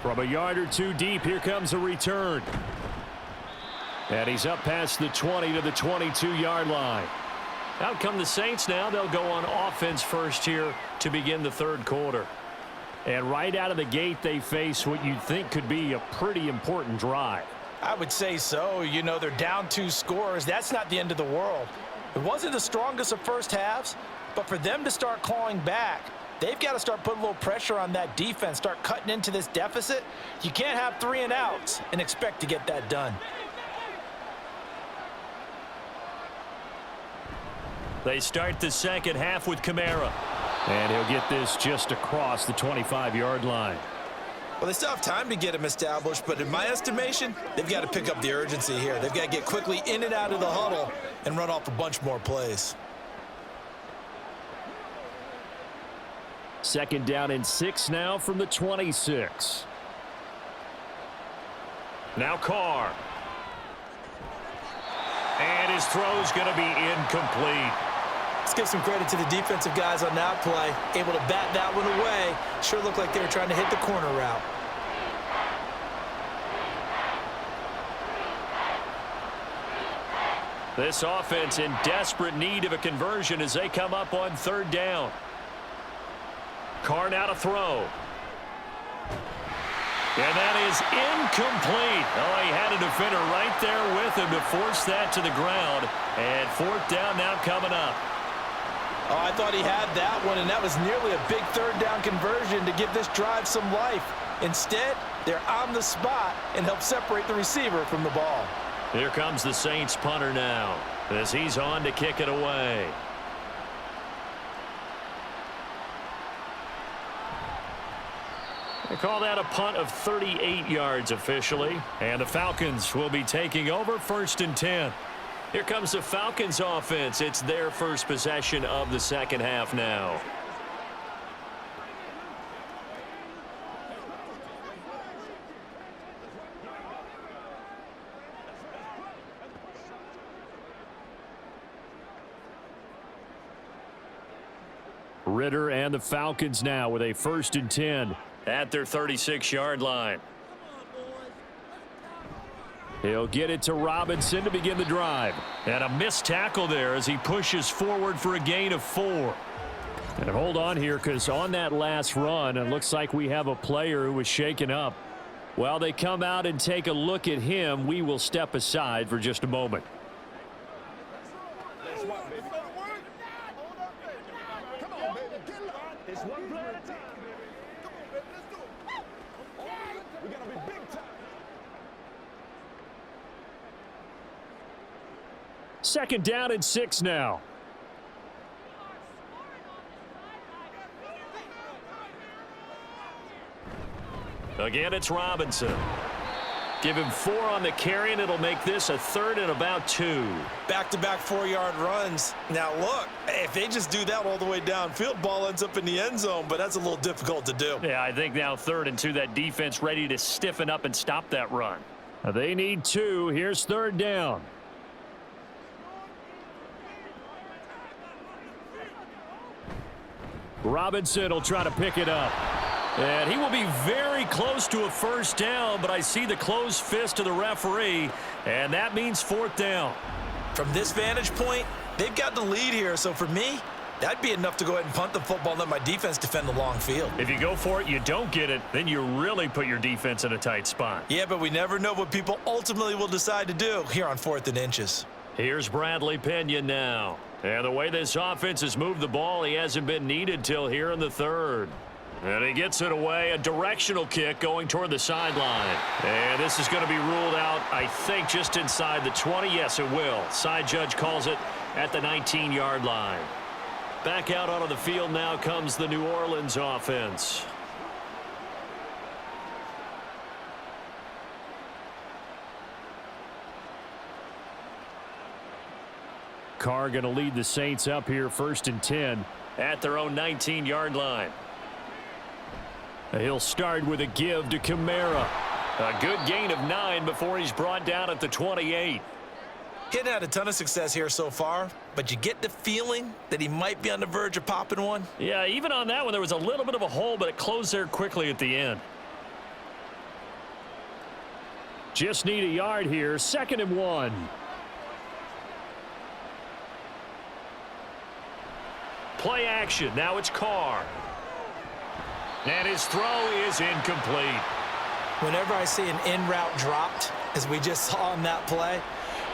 S4: From a yard or 2 deep, here comes a return. And he's up past the 20 to the 22-yard line. Out come the Saints now. They'll go on offense first here to begin the 3rd quarter. And right out of the gate, they face what you'd think could be a pretty important drive.
S3: I would say so. You know, they're down 2 scores. That's not the end of the world. It wasn't the strongest of first halves, but for them to start clawing back, they've got to start putting a little pressure on that defense, start cutting into this deficit. You can't have 3 and outs and expect to get that done.
S4: They start the second half with Kamara. And he'll get this just across the 25-yard line.
S3: Well, they still have time to get him established, but in my estimation, they've got to pick up the urgency here. They've got to get quickly in and out of the huddle and run off a bunch more plays.
S4: Second down and 6 now from the 26. Now Carr. And his throw's going to be incomplete.
S3: Let's give some credit to the defensive guys on that play. Able to bat that one away. Sure looked like they were trying to hit the corner route.
S4: This offense in desperate need of a conversion as they come up on 3rd down. Carr now to throw. And that is incomplete. Oh, he had a defender right there with him to force that to the ground. And 4th down now coming up.
S3: Oh, I thought he had that one, and that was nearly a big 3rd down conversion to give this drive some life. Instead, they're on the spot and help separate the receiver from the ball.
S4: Here comes the Saints punter now as he's on to kick it away. They call that a punt of 38 yards officially. And the Falcons will be taking over 1st and 10. Here comes the Falcons offense. It's their first possession of the second half now. Ridder and the Falcons now with a 1st and 10 at their 36-yard line. He'll get it to Robinson to begin the drive. And a missed tackle there as he pushes forward for a gain of 4. And hold on here, because on that last run, it looks like we have a player who was shaken up. While they come out and take a look at him, we will step aside for just a moment. Second down and 6 now. Again, it's Robinson. Give him 4 on the carry, and it'll make this a 3rd and about 2.
S3: Back-to-back 4-yard runs. Now, look, if they just do that all the way downfield, ball ends up in the end zone, but that's a little difficult to do.
S4: Yeah, I think now 3rd and 2, that defense ready to stiffen up and stop that run. They need 2. Here's 3rd down. Robinson will try to pick it up. And he will be very close to a 1st down, but I see the closed fist of the referee, and that means 4th down.
S3: From this vantage point, they've got the lead here, so for me, that'd be enough to go ahead and punt the football and let my defense defend the long field.
S4: If you go for it, you don't get it, then you really put your defense in a tight spot.
S3: Yeah, but we never know what people ultimately will decide to do here on 4th and inches.
S4: Here's Bradley Pinion now. And the way this offense has moved the ball, he hasn't been needed till here in the 3rd. And he gets it away, a directional kick going toward the sideline. And this is going to be ruled out, I think, just inside the 20. Yes, it will. Side judge calls it at the 19-yard line. Back out onto the field now comes the New Orleans offense. Carr going to lead the Saints up here 1st and 10 at their own 19-yard line. He'll start with a give to Kamara. A good gain of 9 before he's brought down at the 28.
S3: He hadn't had a ton of success here so far, but you get the feeling that he might be on the verge of popping one.
S4: Yeah, even on that one, there was a little bit of a hole, but it closed there quickly at the end. Just need a yard here. 2nd and 1. Play action. Now it's Carr. And his throw is incomplete.
S3: Whenever I see an in-route dropped, as we just saw on that play,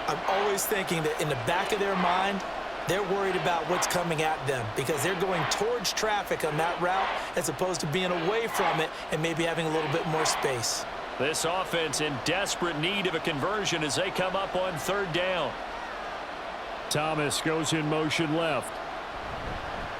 S3: I'm always thinking that in the back of their mind, they're worried about what's coming at them because they're going towards traffic on that route as opposed to being away from it and maybe having a little bit more space.
S4: This offense in desperate need of a conversion as they come up on 3rd down. Thomas goes in motion left.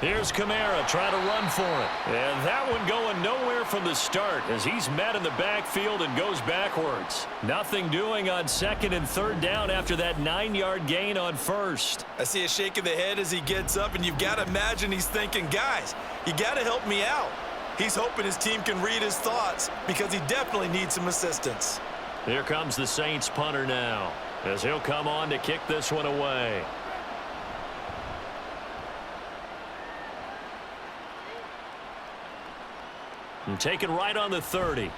S4: Here's Kamara trying to run for it. And that one going nowhere from the start as he's met in the backfield and goes backwards. Nothing doing on 2nd and 3rd down after that 9-yard gain on 1st.
S3: I see a shake of the head as he gets up, and you've got to imagine he's thinking, guys, you got to help me out. He's hoping his team can read his thoughts because he definitely needs some assistance.
S4: Here comes the Saints punter now as he'll come on to kick this one away. And taken right on the 30.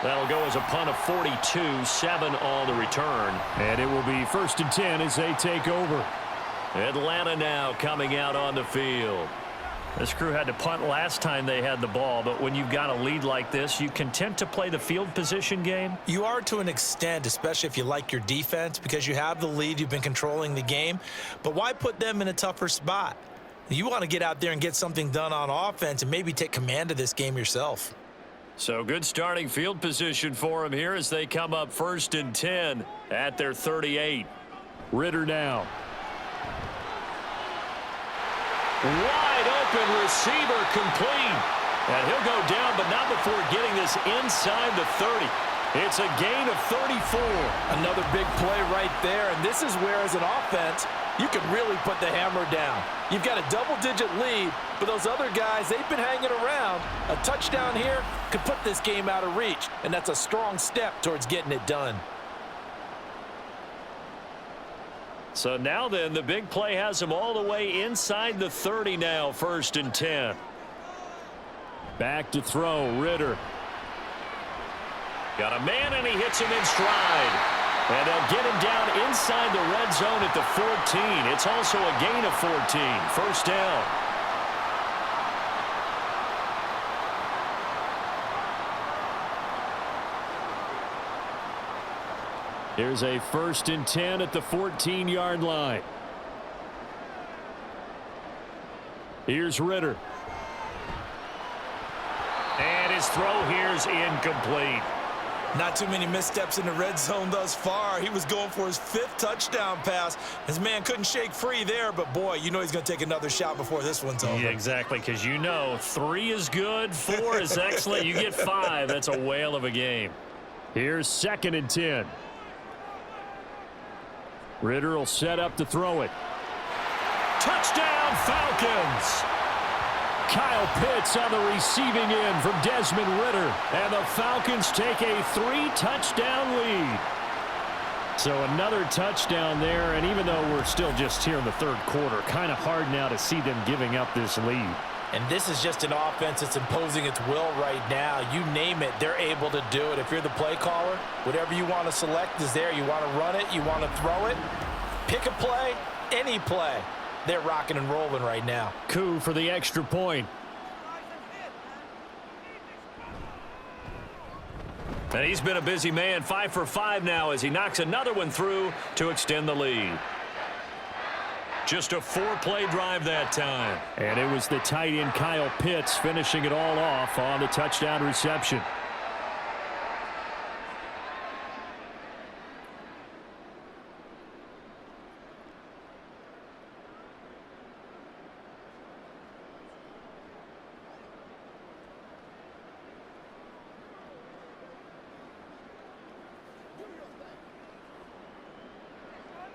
S4: That'll go as a punt of 42, 7 on the return. And it will be 1st and 10 as they take over. Atlanta now coming out on the field. This crew had to punt last time they had the ball, but when you've got a lead like this, you content to play the field position game?
S3: You are to an extent, especially if you like your defense, because you have the lead, you've been controlling the game. But why put them in a tougher spot? You want to get out there and get something done on offense and maybe take command of this game yourself.
S4: So good starting field position for them here as they come up 1st and 10 at their 38. Ritter now. Wide open receiver complete. And he'll go down, but not before getting this inside the 30. It's a gain of 34.
S3: Another big play right there, and this is where, as an offense, you can really put the hammer down. You've got a double-digit lead, but those other guys, they've been hanging around. A touchdown here could put this game out of reach, and that's a strong step towards getting it done.
S4: So now then, the big play has them all the way inside the 30 now, 1st and 10. Back to throw, Ritter. Got a man, and he hits him in stride. And they'll get him down inside the red zone at the 14. It's also a gain of 14. 1st down. Here's a 1st and 10 at the 14-yard line. Here's Ritter. And his throw here's incomplete.
S3: Not too many missteps in the red zone thus far. He was going for his 5th touchdown pass. His man couldn't shake free there, but boy, you know he's going to take another shot before this one's over.
S4: Yeah, exactly, because you know 3 is good, 4 is excellent. You get 5. That's a whale of a game. Here's 2nd and 10. Ritter will set up to throw it. Touchdown, Falcons! Kyle Pitts on the receiving end from Desmond Ritter. And the Falcons take a 3-touchdown lead. So another touchdown there, and even though we're still just here in the 3rd quarter, kind of hard now to see them giving up this lead.
S3: And this is just an offense that's imposing its will right now. You name it, they're able to do it. If you're the play caller, whatever you want to select is there. You want to run it, you want to throw it, pick a play, any play. They're rocking and rolling right now.
S4: Coup for the extra point. And he's been a busy man, 5 for 5 now as he knocks another one through to extend the lead. Just a 4-play drive that time. And it was the tight end Kyle Pitts finishing it all off on the touchdown reception.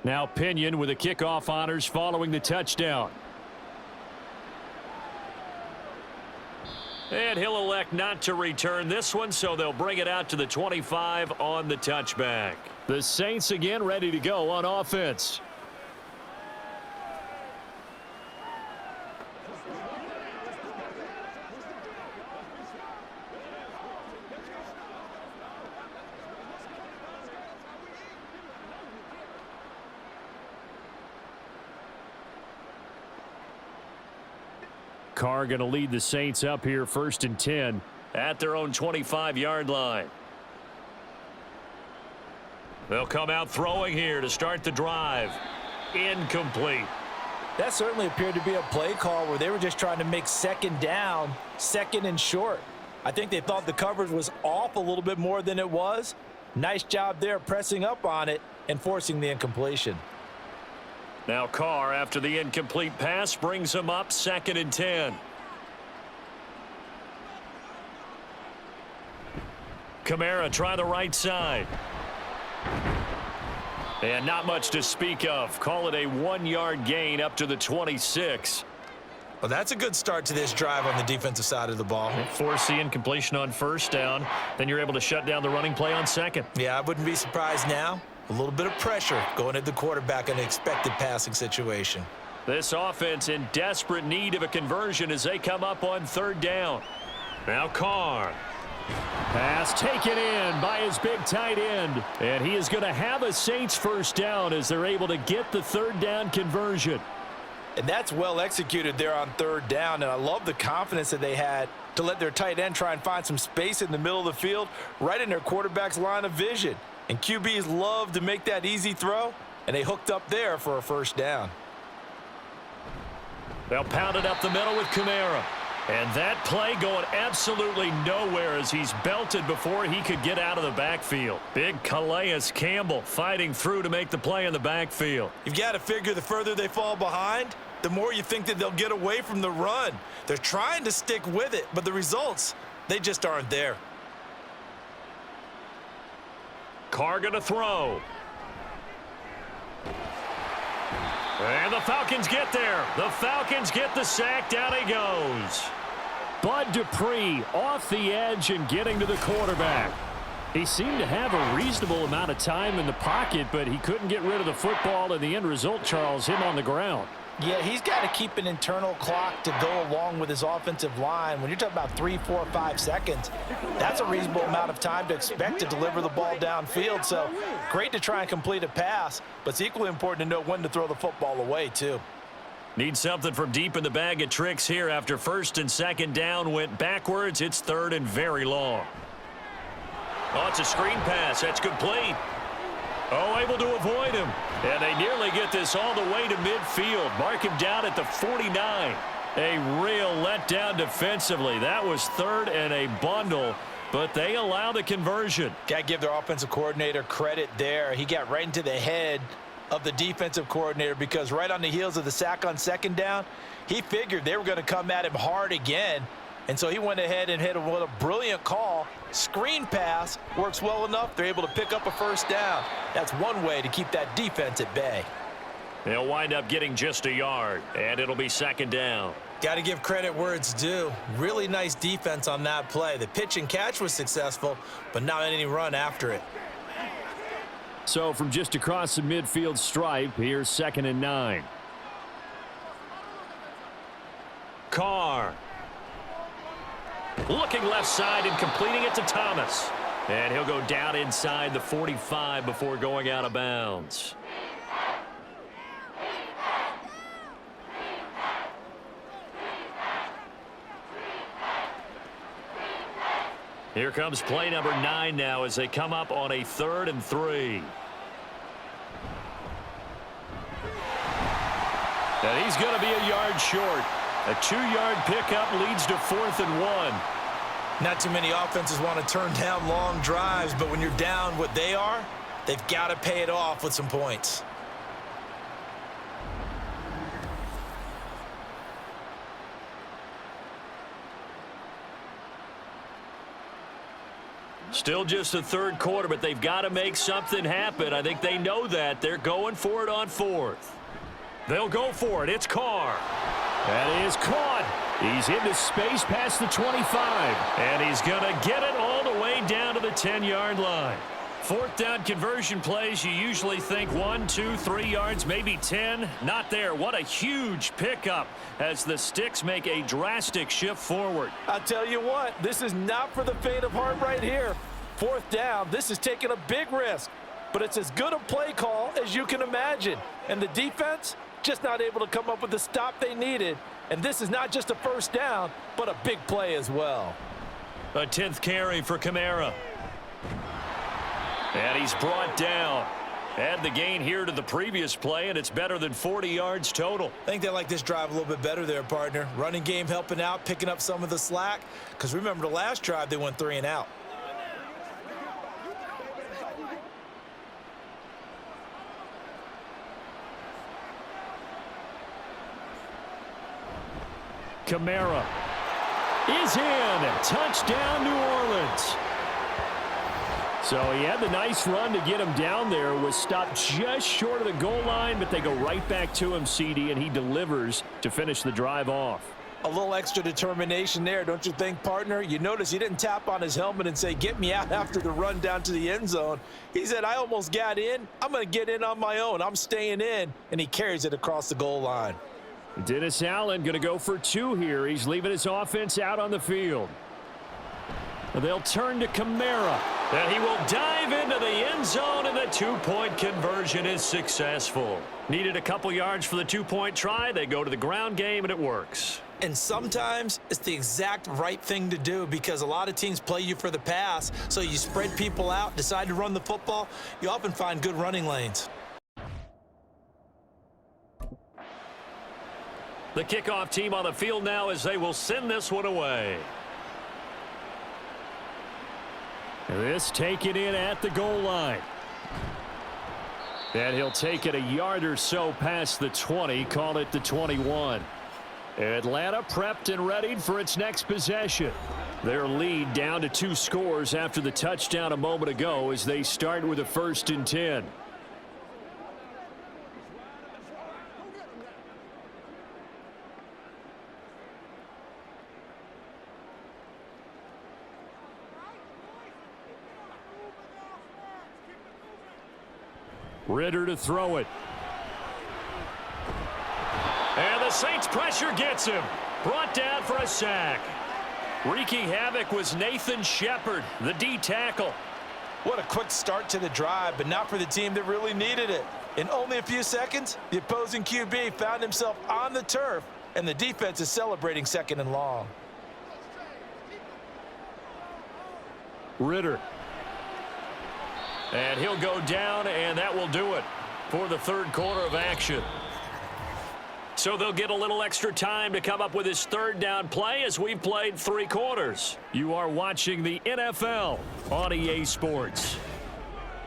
S4: Now Pinion with the kickoff honors following the touchdown. And he'll elect not to return this one, so they'll bring it out to the 25 on the touchback. The Saints again ready to go on offense. Carr going to lead the Saints up here 1st and 10 at their own 25-yard line. They'll come out throwing here to start the drive. Incomplete.
S3: That certainly appeared to be a play call where they were just trying to make 2nd down, 2nd and short. I think they thought the coverage was off a little bit more than it was. Nice job there pressing up on it and forcing the incompletion.
S4: Now Carr, after the incomplete pass, brings him up 2nd and 10. Kamara try the right side. And not much to speak of. Call it a 1-yard gain up to the 26.
S3: Well, that's a good start to this drive on the defensive side of the ball.
S4: Force the incompletion on 1st down. Then you're able to shut down the running play on 2nd.
S3: Yeah, I wouldn't be surprised now. A little bit of pressure going at the quarterback in an expected passing situation.
S4: This offense in desperate need of a conversion as they come up on 3rd down. Now Carr. Pass taken in by his big tight end. And he is going to have a Saints 1st down as they're able to get the 3rd down conversion.
S3: And that's well executed there on 3rd down. And I love the confidence that they had to let their tight end try and find some space in the middle of the field, right in their quarterback's line of vision. And QBs love to make that easy throw, and they hooked up there for a 1st down.
S4: They'll pound it up the middle with Kamara. And that play going absolutely nowhere as he's belted before he could get out of the backfield. Big Calais Campbell fighting through to make the play in the backfield.
S3: You've got to figure the further they fall behind, the more you think that they'll get away from the run. They're trying to stick with it, but the results, they just aren't there.
S4: Carr going to throw. And the Falcons get there. The Falcons get the sack. Down he goes. Bud Dupree off the edge and getting to the quarterback. He seemed to have a reasonable amount of time in the pocket, but he couldn't get rid of the football, and the end result, Charles, him on the ground.
S3: Yeah, he's got to keep an internal clock to go along with his offensive line. When you're talking about 3, 4, 5 seconds, that's a reasonable amount of time to expect to deliver the ball downfield. So great to try and complete a pass, but it's equally important to know when to throw the football away, too.
S4: Need something from deep in the bag of tricks here after 1st and 2nd down went backwards. It's 3rd and very long. Oh, it's a screen pass. That's complete. Oh, able to avoid him. And they nearly get this all the way to midfield. Mark him down at the 49. A real letdown defensively. That was third and a bundle, but they allow the conversion.
S3: Got to give their offensive coordinator credit there. He got right into the head of the defensive coordinator because right on the heels of the sack on second down, he figured they were going to come at him hard again. And so he went ahead and hit him with a brilliant call. Screen pass works well enough. They're able to pick up a first down. That's one way to keep that defense at bay.
S4: They'll wind up getting just a yard, and it'll be second down.
S3: Got to give credit where it's due. Really nice defense on that play. The pitch and catch was successful, but not any run after it.
S4: So from just across the midfield stripe, here's 2nd and 9. Carr. Looking left side and completing it to Thomas. And he'll go down inside the 45 before going out of bounds. Here comes play number 9 now as they come up on a 3rd and 3. And he's going to be a yard short. A 2-yard pickup leads to 4th and 1.
S3: Not too many offenses want to turn down long drives, but when you're down what they are, they've got to pay it off with some points.
S4: Still just the 3rd quarter, but they've got to make something happen. I think they know that. They're going for it on 4th. They'll go for it. It's Carr. That is caught. He's into space past the 25. And he's going to get it all the way down to the 10-yard line. 4th down conversion plays, you usually think 1, 2, 3 yards, maybe 10. Not there. What a huge pickup as the Sticks make a drastic shift forward.
S3: I'll tell you what, this is not for the faint of heart right here. 4th down, this is taking a big risk. But it's as good a play call as you can imagine. And the defense just not able to come up with the stop they needed. And this is not just a first down, but a big play as well.
S4: A 10th carry for Kamara. And he's brought down. Add the gain here to the previous play, and it's better than 40 yards total.
S3: I think they like this drive a little bit better there, partner. Running game helping out, picking up some of the slack. Because remember the last drive, they went 3 and out.
S4: Kamara is in. Touchdown, New Orleans. So he had the nice run to get him down there. Was stopped just short of the goal line, but they go right back to him, CD, and he delivers to finish the drive off.
S3: A little extra determination there, don't you think, partner? You notice he didn't tap on his helmet and say, get me out after the run down to the end zone. He said, I almost got in. I'm going to get in on my own. I'm staying in. And he carries it across the goal line.
S4: Dennis Allen going to go for 2 here. He's leaving his offense out on the field. They'll turn to Kamara. And he will dive into the end zone, and the 2-point conversion is successful. Needed a couple yards for the 2-point try. They go to the ground game, and it works.
S3: And sometimes it's the exact right thing to do because a lot of teams play you for the pass. So you spread people out, decide to run the football. You often find good running lanes.
S4: The kickoff team on the field now as they will send this one away. This taken in at the goal line. And he'll take it a yard or so past the 20, call it the 21. Atlanta prepped and readied for its next possession. Their lead down to 2 scores after the touchdown a moment ago as they start with a 1st and 10. Ritter to throw it. And the Saints pressure gets him. Brought down for a sack. Wreaking havoc was Nathan Shepard, the D tackle.
S3: What a quick start to the drive, but not for the team that really needed it. In only a few seconds, the opposing QB found himself on the turf, and the defense is celebrating 2nd and long.
S4: And he'll go down, and that will do it for the third quarter of action. So they'll get a little extra time to come up with his third down play as we've played 3 quarters. You are watching the NFL on EA Sports.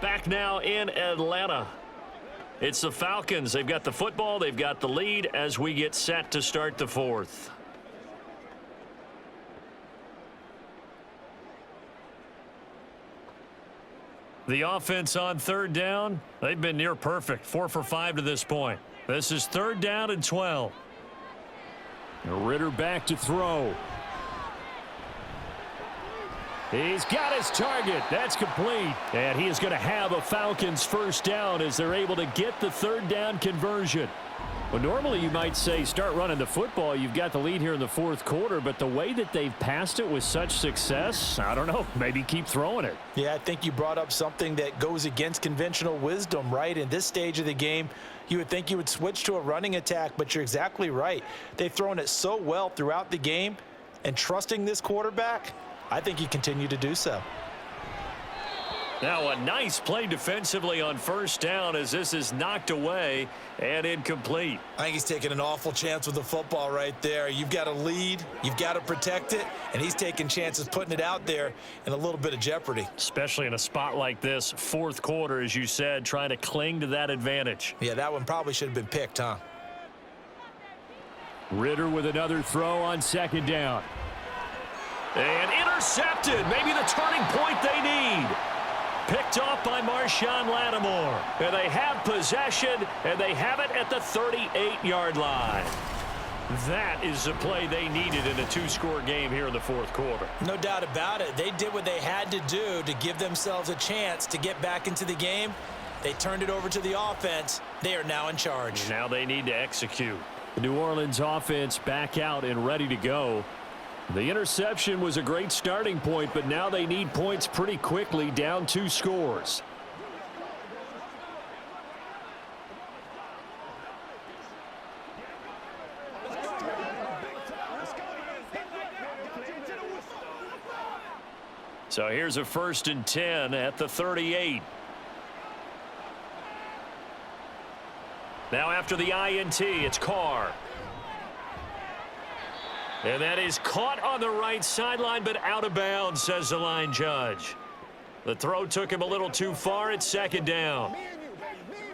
S4: Back now in Atlanta. It's the Falcons. They've got the football. They've got the lead as we get set to start the fourth. The offense on third down, they've been near perfect. 4 for 5 to this point. This is 3rd down and 12. Ritter back to throw. He's got his target. That's complete. And he is going to have a Falcons first down as they're able to get the 3rd down conversion. Well, normally you might say start running the football. You've got the lead here in the 4th quarter, but the way that they've passed it with such success, I don't know, maybe keep throwing it.
S3: Yeah, I think you brought up something that goes against conventional wisdom, right? In this stage of the game, you would think you would switch to a running attack, but you're exactly right. They've thrown it so well throughout the game, and trusting this quarterback, I think you continue to do so.
S4: Now a nice play defensively on first down as this is knocked away and incomplete.
S3: I think he's taking an awful chance with the football right there. You've got to lead, you've got to protect it, and he's taking chances putting it out there in a little bit of jeopardy.
S4: Especially in a spot like this, 4th quarter, as you said, trying to cling to that advantage.
S3: Yeah, that one probably should have been picked, huh?
S4: Ritter with another throw on 2nd down. And intercepted, maybe the turning point they need. Picked off by Marshawn Lattimore. And they have possession, and they have it at the 38-yard line. That is the play they needed in a 2-score game here in the 4th quarter.
S3: No doubt about it. They did what they had to do to give themselves a chance to get back into the game. They turned it over to the offense. They are now in charge.
S4: Now they need to execute. The New Orleans offense back out and ready to go. The interception was a great starting point, but now they need points pretty quickly, down 2 scores. So here's a 1st and 10 at the 38. Now after the INT, it's Carr. And that is caught on the right sideline, but out of bounds, says the line judge. The throw took him a little too far. It's 2nd down.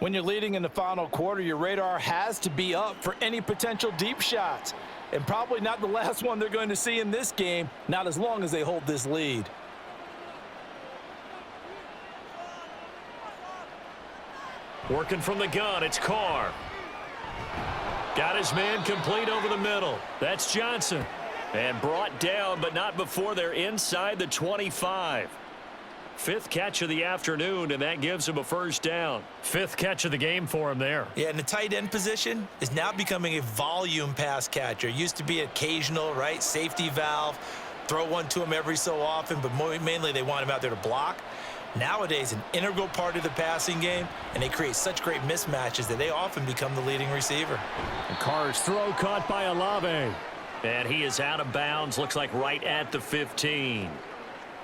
S3: When you're leading in the final quarter, your radar has to be up for any potential deep shots. And probably not the last one they're going to see in this game, not as long as they hold this lead.
S4: Working from the gun, it's Carr. Got his man complete over the middle. That's Johnson. And brought down, but not before they're inside the 25. 5th catch of the afternoon, and that gives him a first down. 5th catch of the game for him there.
S3: Yeah, and the tight end position is now becoming a volume pass catcher. Used to be occasional, right? Safety valve. Throw one to him every so often, but mainly they want him out there to block. Nowadays, an integral part of the passing game, and they create such great mismatches that they often become the leading receiver.
S4: And Carr's throw caught by Olave. And he is out of bounds, looks like right at the 15.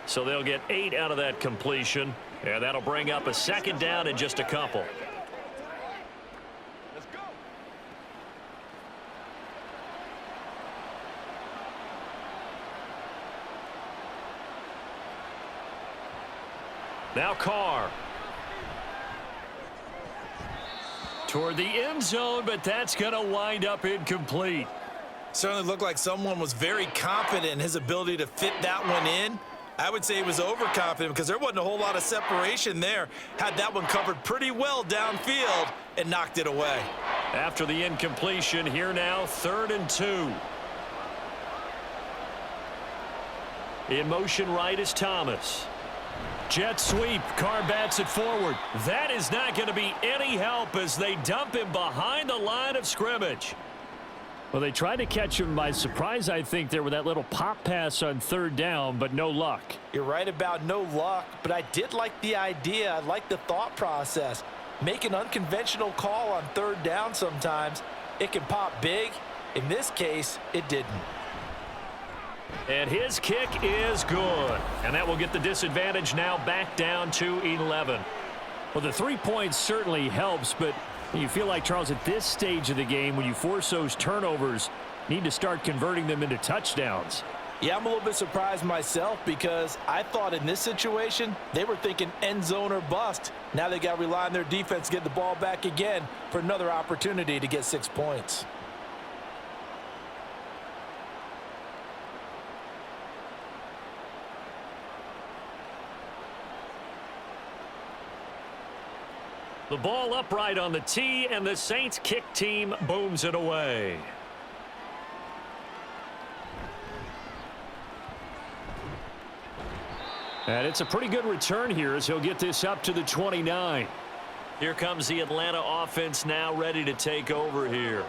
S4: So they'll get 8 out of that completion, and that'll bring up a 2nd down in just a couple. Now Carr. Toward the end zone, but that's going to wind up incomplete.
S3: Certainly looked like someone was very confident in his ability to fit that one in. I would say he was overconfident because there wasn't a whole lot of separation there. Had that one covered pretty well downfield and knocked it away.
S4: After the incompletion, here now, 3rd and 2. In motion right is Thomas. Jet sweep. Carr bats it forward. That is not going to be any help as they dump him behind the line of scrimmage. Well, they tried to catch him by surprise, I think, there with that little pop pass on 3rd down, but no luck.
S3: You're right about no luck, but I did like the idea. I like the thought process. Make an unconventional call on 3rd down sometimes. It can pop big. In this case, it didn't.
S4: And his kick is good. And that will get the disadvantage now back down to 11. Well, the 3 points certainly helps, but you feel like, Charles, at this stage of the game, when you force those turnovers, need to start converting them into touchdowns.
S3: Yeah, I'm a little bit surprised myself because I thought in this situation they were thinking end zone or bust. Now they got to rely on their defense to get the ball back again for another opportunity to get 6 points.
S4: The ball upright on the tee, and the Saints kick team booms it away. And it's a pretty good return here as he'll get this up to the 29. Here comes the Atlanta offense now ready to take over here.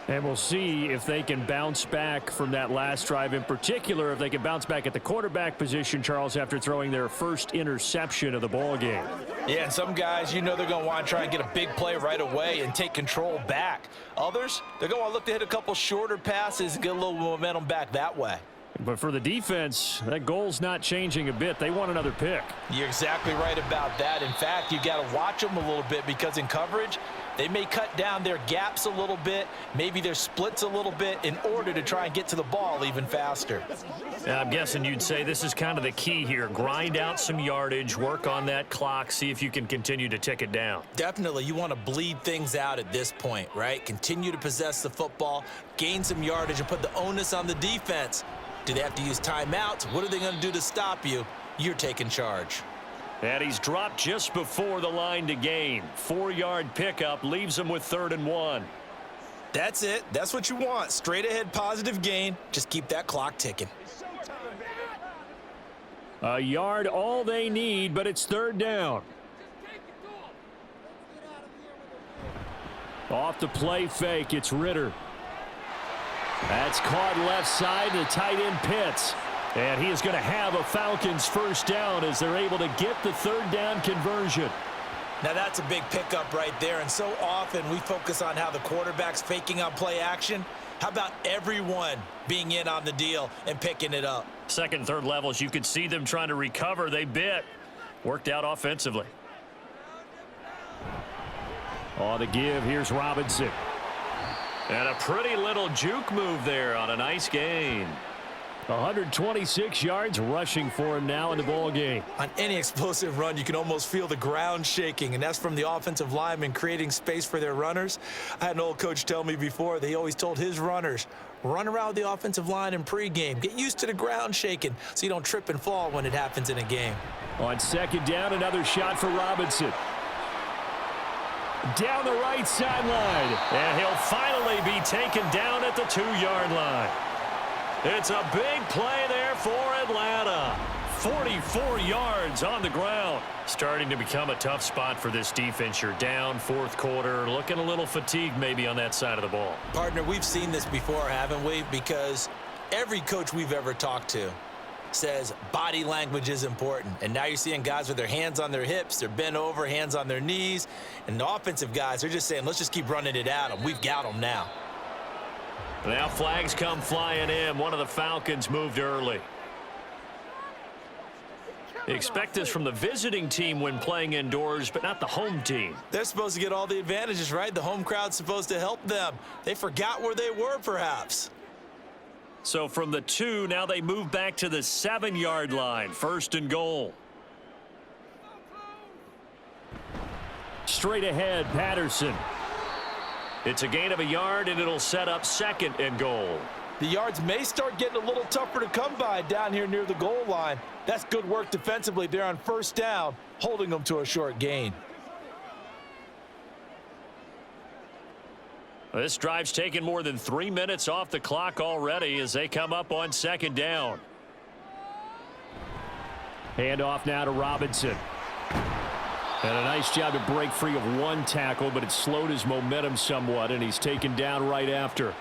S4: And we'll see if they can bounce back from that last drive, in particular if they can bounce back at the quarterback position, Charles, after throwing their first interception of the ball game.
S3: Yeah, and some guys, you know, they're going to want to try and get a big play right away and take control back. Others, they're going to want to look to hit a couple shorter passes and get a little momentum back that way.
S4: But for the defense, that goal's not changing a bit. They want another pick.
S3: You're exactly right about that. In fact, you got to watch them a little bit because in coverage, they may cut down their gaps a little bit, maybe their splits a little bit in order to try and get to the ball even faster.
S4: I'm guessing you'd say this is kind of the key here. Grind out some yardage, work on that clock, see if you can continue to tick it down.
S3: Definitely, you want to bleed things out at this point, right? Continue to possess the football, gain some yardage, and put the onus on the defense. Do they have to use timeouts? What are they going to do to stop you? You're taking charge.
S4: And he's dropped just before the line to gain. 4-yard pickup leaves him with 3rd and 1.
S3: That's it. That's what you want. Straight ahead positive gain. Just keep that clock ticking.
S4: A yard all they need, but it's 3rd down. Off the play fake, it's Ritter. That's caught left side, the tight end Pitts. And he is going to have a Falcons first down as they're able to get the 3rd down conversion.
S3: Now that's a big pickup right there, and so often we focus on how the quarterback's faking on play action. How about everyone being in on the deal and picking it up?
S4: Second, third levels, you could see them trying to recover. They bit. Worked out offensively. On the give, here's Robinson. And a pretty little juke move there on a nice gain. 126 yards rushing for him now in the ball game.
S3: On any explosive run, you can almost feel the ground shaking, and that's from the offensive linemen creating space for their runners. I had an old coach tell me before, they always told his runners, run around with the offensive line in pregame. Get used to the ground shaking so you don't trip and fall when it happens in a game.
S4: On 2nd down, another shot for Robinson. Down the right sideline, and he'll finally be taken down at the 2-yard line. It's a big play there for Atlanta. 44 yards on the ground. Starting to become a tough spot for this defense. You're down 4th quarter, looking a little fatigued maybe on that side of the ball.
S3: Partner, we've seen this before, haven't we? Because every coach we've ever talked to says body language is important. And now you're seeing guys with their hands on their hips, they're bent over, hands on their knees. And the offensive guys, they're just saying, let's just keep running it at them. We've got them now.
S4: Now flags come flying in. One of the Falcons moved early. Expect this from the visiting team when playing indoors, but not the home team.
S3: They're supposed to get all the advantages, right? The home crowd's supposed to help them. They forgot where they were, perhaps.
S4: So from the 2, now they move back to the 7-yard line. 1st and goal. Straight ahead, Patterson. It's a gain of a yard, and it'll set up 2nd and goal.
S3: The yards may start getting a little tougher to come by down here near the goal line. That's good work defensively there on 1st down, holding them to a short gain.
S4: This drive's taken more than 3 minutes off the clock already as they come up on 2nd down. Handoff now to Robinson. And a nice job to break free of 1 tackle, but it slowed his momentum somewhat, and he's taken down right after.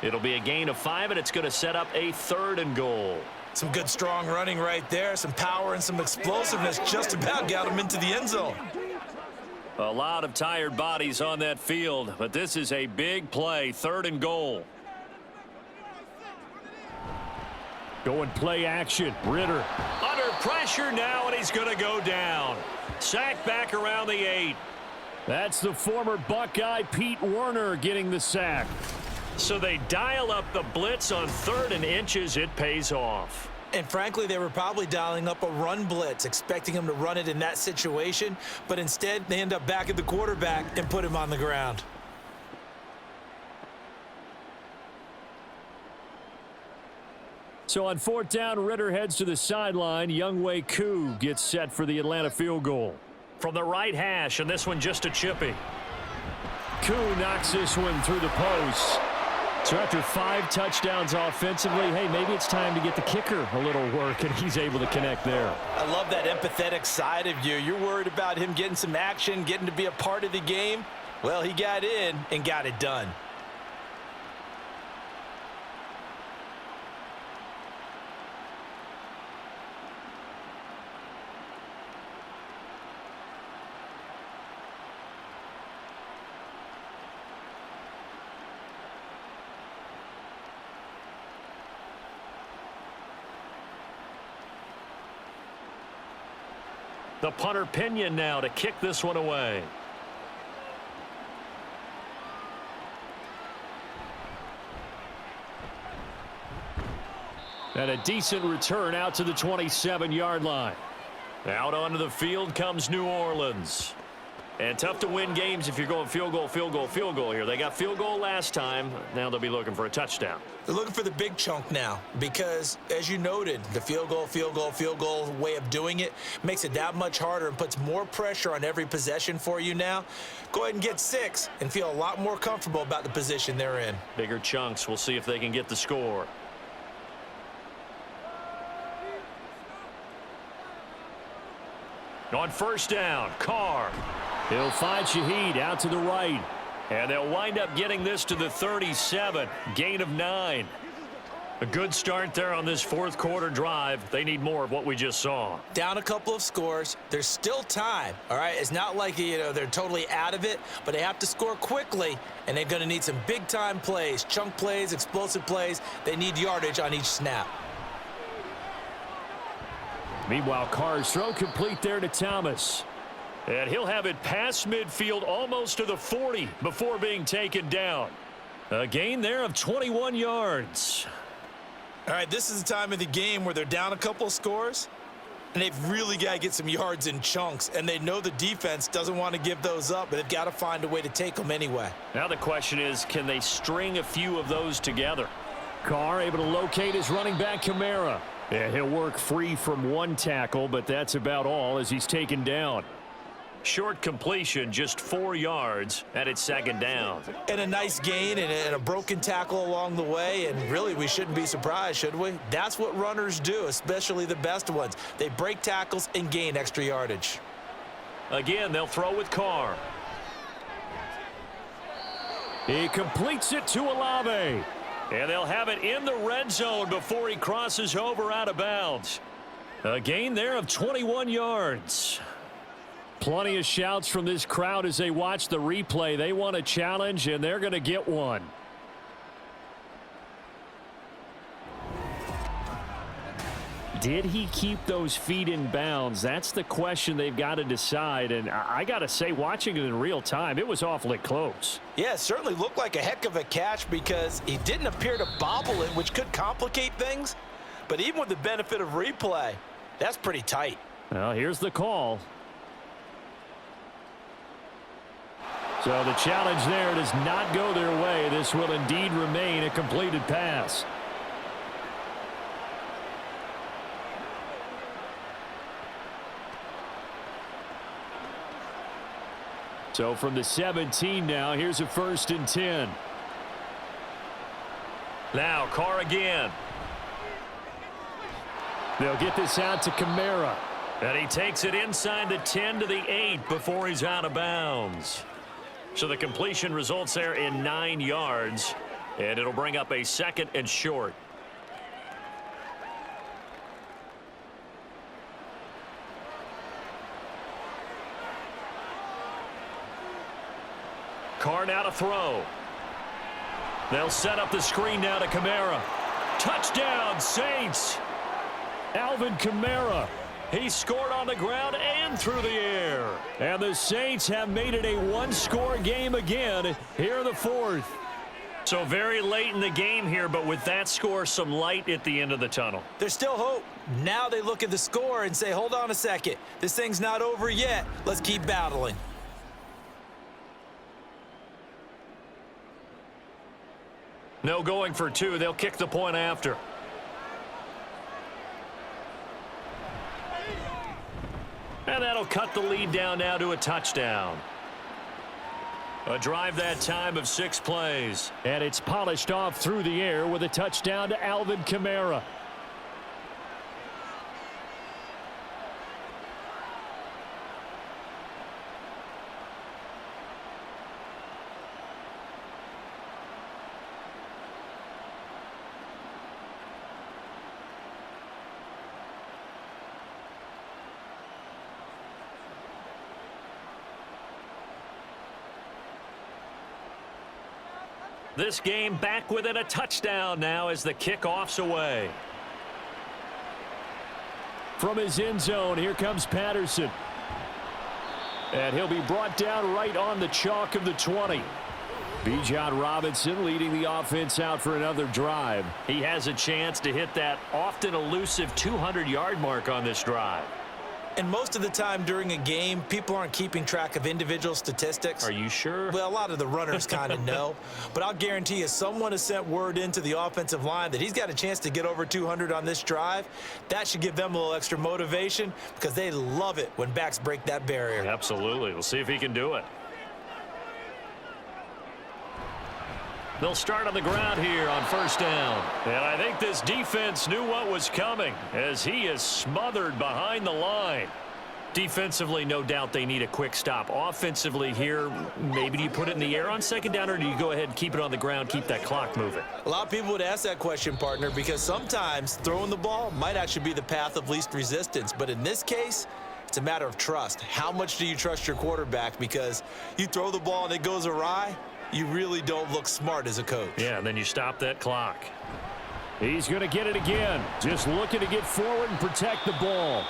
S4: It'll be a gain of 5, and it's going to set up a 3rd and goal.
S3: Some good strong running right there, some power and some explosiveness, just about got him into the end zone.
S4: A lot of tired bodies on that field, but this is a big play, 3rd and goal. Going play action. Ritter under pressure now, and he's going to go down. Sack back around the 8. That's the former Buckeye Pete Werner getting the sack. So they dial up the blitz on 3rd and inches. It pays off.
S3: And frankly, they were probably dialing up a run blitz, expecting him to run it in that situation. But instead, they end up back at the quarterback and put him on the ground.
S4: So on 4th down, Ritter heads to the sideline. Younghoe Koo gets set for the Atlanta field goal.
S2: From the right hash, and this one just a chippy.
S4: Koo knocks this one through the post. So after 5 touchdowns offensively, hey, maybe it's time to get the kicker a little work, and he's able to connect there.
S3: I love that empathetic side of you. You're worried about him getting some action, getting to be a part of the game. Well, he got in and got it done.
S2: The punter Pinion now to kick this one away.
S4: And a decent return out to the 27-yard line.
S2: Out onto the field comes New Orleans. And tough to win games if you're going field goal, field goal, field goal here. They got field goal last time. Now they'll be looking for a touchdown.
S3: They're looking for the big chunk now because, as you noted, the field goal way of doing it makes it that much harder and puts more pressure on every possession for you now. Go ahead and get 6 and feel a lot more comfortable about the position they're in.
S2: Bigger chunks. We'll see if they can get the score. On 1st down, Carr.
S4: He'll find Shaheed out to the right.
S2: And they'll wind up getting this to the 37. Gain of 9. A good start there on this 4th quarter drive. They need more of what we just saw.
S3: Down a couple of scores. There's still time, all right? It's not like, they're totally out of it, but they have to score quickly, and they're going to need some big-time plays, chunk plays, explosive plays. They need yardage on each snap.
S4: Meanwhile, Carr's throw complete there to Thomas.
S2: And he'll have it past midfield almost to the 40 before being taken down.
S4: A gain there of 21 yards.
S3: All right, this is the time of the game where they're down a couple of scores, and they've really got to get some yards in chunks, and they know the defense doesn't want to give those up, but they've got to find a way to take them anyway.
S2: Now the question is, can they string a few of those together?
S4: Carr able to locate his running back, Kamara. Yeah, he'll work free from 1 tackle, but that's about all as he's taken down.
S2: Short completion, just 4 yards, and it's 2nd down.
S3: And a nice gain and a broken tackle along the way, and really we shouldn't be surprised, should we? That's what runners do, especially the best ones. They break tackles and gain extra yardage.
S2: Again, they'll throw with Carr.
S4: He completes it to Olave.
S2: And they'll have it in the red zone before he crosses over out of bounds.
S4: A gain there of 21 yards. Plenty of shouts from this crowd as they watch the replay. They want a challenge, and they're going to get one. Did he keep those feet in bounds? That's the question they've got to decide. And I got to say, watching it in real time, it was awfully close.
S3: Yeah, it certainly looked like a heck of a catch because he didn't appear to bobble it, which could complicate things. But even with the benefit of replay, that's pretty tight.
S4: Well, here's the call. So the challenge there does not go their way. This will indeed remain a completed pass. So from the 17 now, here's a 1st and 10.
S2: Now Carr again.
S4: They'll get this out to Kamara.
S2: And he takes it inside the 10 to the 8 before he's out of bounds. So the completion results there in 9 yards. And it'll bring up a 2nd and short. Carr now to throw. They'll set up the screen now to Kamara.
S4: Touchdown, Saints. Alvin Kamara. He scored on the ground and through the air. And the Saints have made it a one-score game again here in the fourth. So very late in the game here, but with that score, some light at the end of the tunnel.
S3: There's still hope. Now they look at the score and say, hold on a second. This thing's not over yet. Let's keep battling.
S4: No going for two. They'll kick the point after. And that'll cut the lead down now to a touchdown. A drive that time of 6 plays. And it's polished off through the air with a touchdown to Alvin Kamara. This game back within a touchdown now as the kickoff's away. From his end zone, here comes Patterson. And he'll be brought down right on the chalk of the 20. Bijan Robinson leading the offense out for another drive. He has a chance to hit that often elusive 200-yard mark on this drive.
S3: And most of the time during a game, people aren't keeping track of individual statistics.
S4: Are you sure?
S3: Well, a lot of the runners kind of know. But I'll guarantee you, someone has sent word into the offensive line that he's got a chance to get over 200 on this drive. That should give them a little extra motivation because they love it when backs break that barrier.
S4: Absolutely. We'll see if he can do it. They'll start on the ground here on first down. And I think this defense knew what was coming as he is smothered behind the line. Defensively, no doubt they need a quick stop. Offensively here, maybe do you put it in the air on second down or do you go ahead and keep it on the ground, keep that clock moving?
S3: A lot of people would ask that question, partner, because sometimes throwing the ball might actually be the path of least resistance. But in this case, it's a matter of trust. How much do you trust your quarterback? Because you throw the ball and it goes awry, you really don't look smart as a coach.
S4: Yeah, and then you stop that clock. He's going to get it again. Just looking to get forward and protect the ball.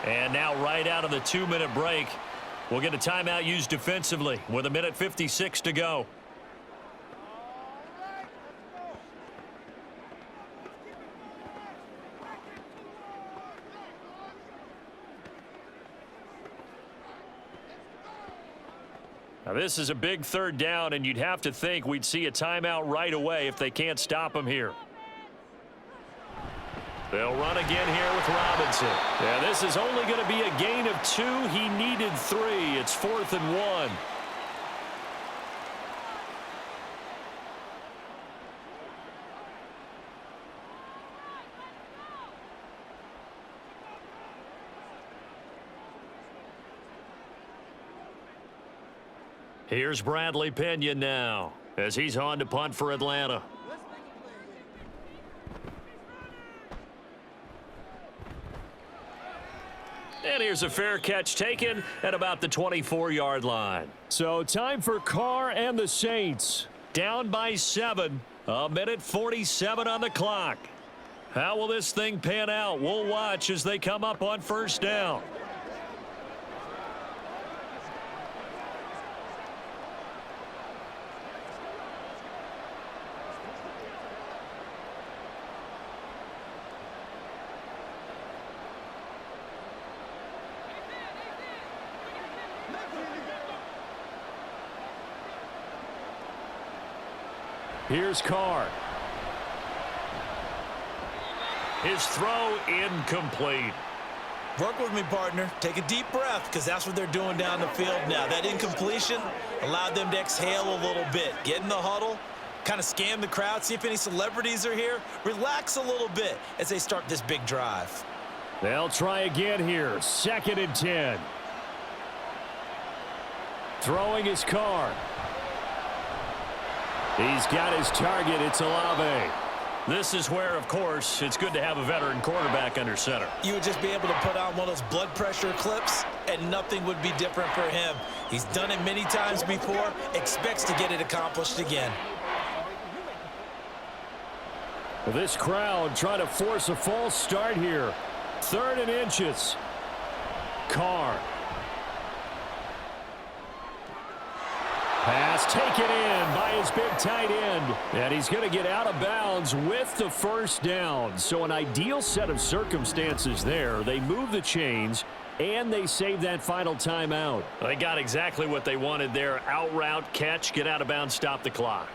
S4: And now right out of the 2-minute break, we'll get a timeout used defensively with 1:56 to go. Now, this is a big third down, and you'd have to think we'd see a timeout right away if they can't stop him here. They'll run again here with Robinson. Yeah, this is only going to be a gain of 2. He needed 3. It's 4th and 1. Here's Bradley Pinion now as he's on to punt for Atlanta. And here's a fair catch taken at about the 24-yard line. So time for Carr and the Saints. Down by 7. 1:47 on the clock. How will this thing pan out? We'll watch as they come up on first down. Here's Carr. His throw incomplete.
S3: Work with me, partner. Take a deep breath because that's what they're doing down the field now. That incompletion allowed them to exhale a little bit. Get in the huddle, kind of scan the crowd, see if any celebrities are here. Relax a little bit as they start this big drive.
S4: They'll try again here. 2nd and 10. Throwing his Carr. He's got his target. It's Olave. This is where, of course, it's good to have a veteran quarterback under center.
S3: You would just be able to put on one of those blood pressure clips, and nothing would be different for him. He's done it many times before, expects to get it accomplished again.
S4: This crowd trying to force a false start here. 3rd and inches. Carr. Pass taken in by his big tight end. And he's going to get out of bounds with the first down. So an ideal set of circumstances there. They move the chains, and they save that final timeout.
S2: They got exactly what they wanted there. Out route, catch, get out of bounds, stop the clock.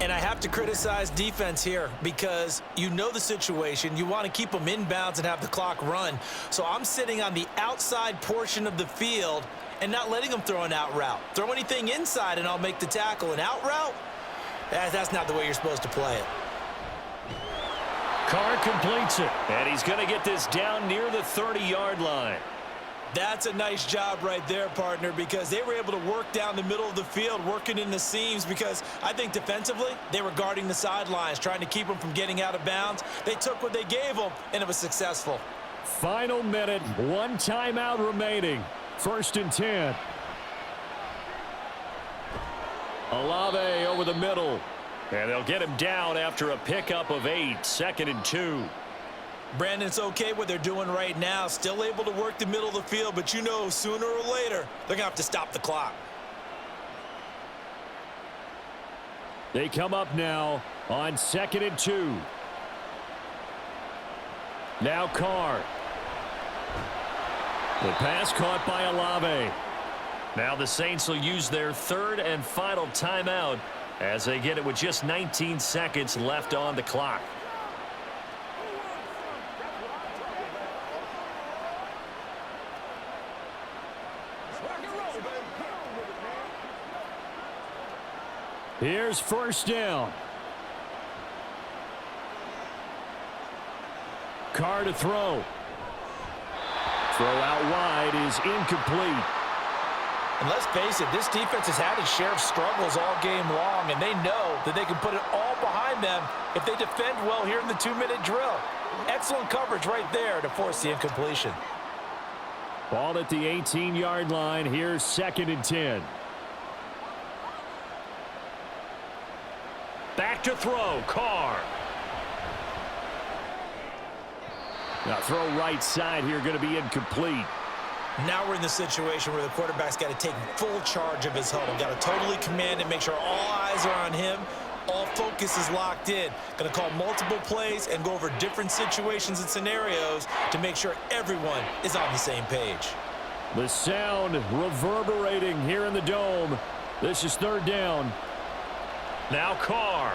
S3: And I have to criticize defense here because you know the situation. You want to keep them in bounds and have the clock run. So I'm sitting on the outside portion of the field and not letting them throw an out route. Throw anything inside and I'll make the tackle. An out route? That's not the way you're supposed to play it.
S4: Carr completes it.
S2: And he's going to get this down near the 30-yard line.
S3: That's a nice job right there, partner, because they were able to work down the middle of the field, working in the seams, because I think defensively they were guarding the sidelines, trying to keep them from getting out of bounds. They took what they gave them, and it was successful.
S4: Final minute, 1 timeout remaining. 1st and 10. Olave over the middle.
S2: And they'll get him down after a pickup of 8. 2nd and 2.
S3: Brandon, it's okay what they're doing right now. Still able to work the middle of the field, but you know sooner or later they're going to have to stop the clock.
S4: They come up now on 2nd and 2. Now Carr. The pass caught by Olave.
S2: Now the Saints will use their 3rd and final timeout as they get it with just 19 seconds left on the clock.
S4: Here's 1st down. Carr to throw. Throw out wide is incomplete.
S3: And let's face it, this defense has had its share of struggles all game long, and they know that they can put it all behind them if they defend well here in the 2-minute drill. Excellent coverage right there to force the incompletion.
S4: Ball at the 18-yard line. Here's 2nd and 10.
S2: Back to throw, Carr.
S4: Now throw right side here, going to be incomplete.
S3: Now we're in the situation where the quarterback's got to take full charge of his huddle. Got to totally command and make sure all eyes are on him. All focus is locked in. Going to call multiple plays and go over different situations and scenarios to make sure everyone is on the same page.
S4: The sound reverberating here in the dome. This is 3rd down.
S2: Now Carr.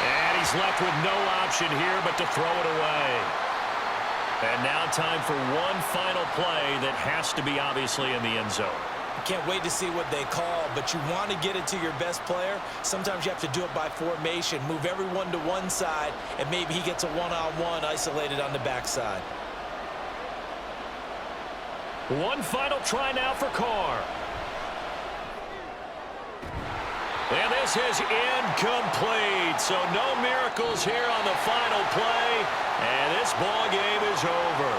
S2: And he's left with no option here but to throw it away. And now time for one final play that has to be obviously in the end zone.
S3: Can't wait to see what they call, but you want to get it to your best player. Sometimes you have to do it by formation. Move everyone to one side, and maybe he gets a one-on-one isolated on the backside.
S2: One final try now for Carr. And this is incomplete. So no miracles here on the final play. And this ball game is over.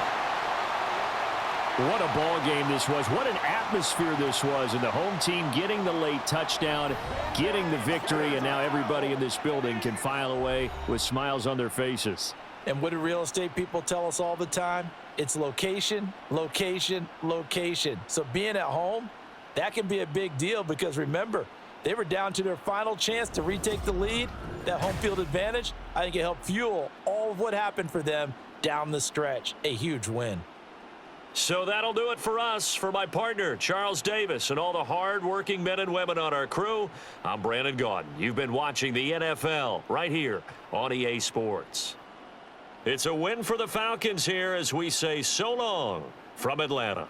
S4: What a ball game this was. What an atmosphere this was. And the home team getting the late touchdown, getting the victory, and now everybody in this building can file away with smiles on their faces.
S3: And what do real estate people tell us all the time? It's location, location, location. So being at home, that can be a big deal because remember, they were down to their final chance to retake the lead. That home field advantage, I think it helped fuel all of what happened for them down the stretch. A huge win.
S2: So that'll do it for us. For my partner, Charles Davis, and all the hard-working men and women on our crew, I'm Brandon Gaudin. You've been watching the NFL right here on EA Sports. It's a win for the Falcons here as we say so long from Atlanta.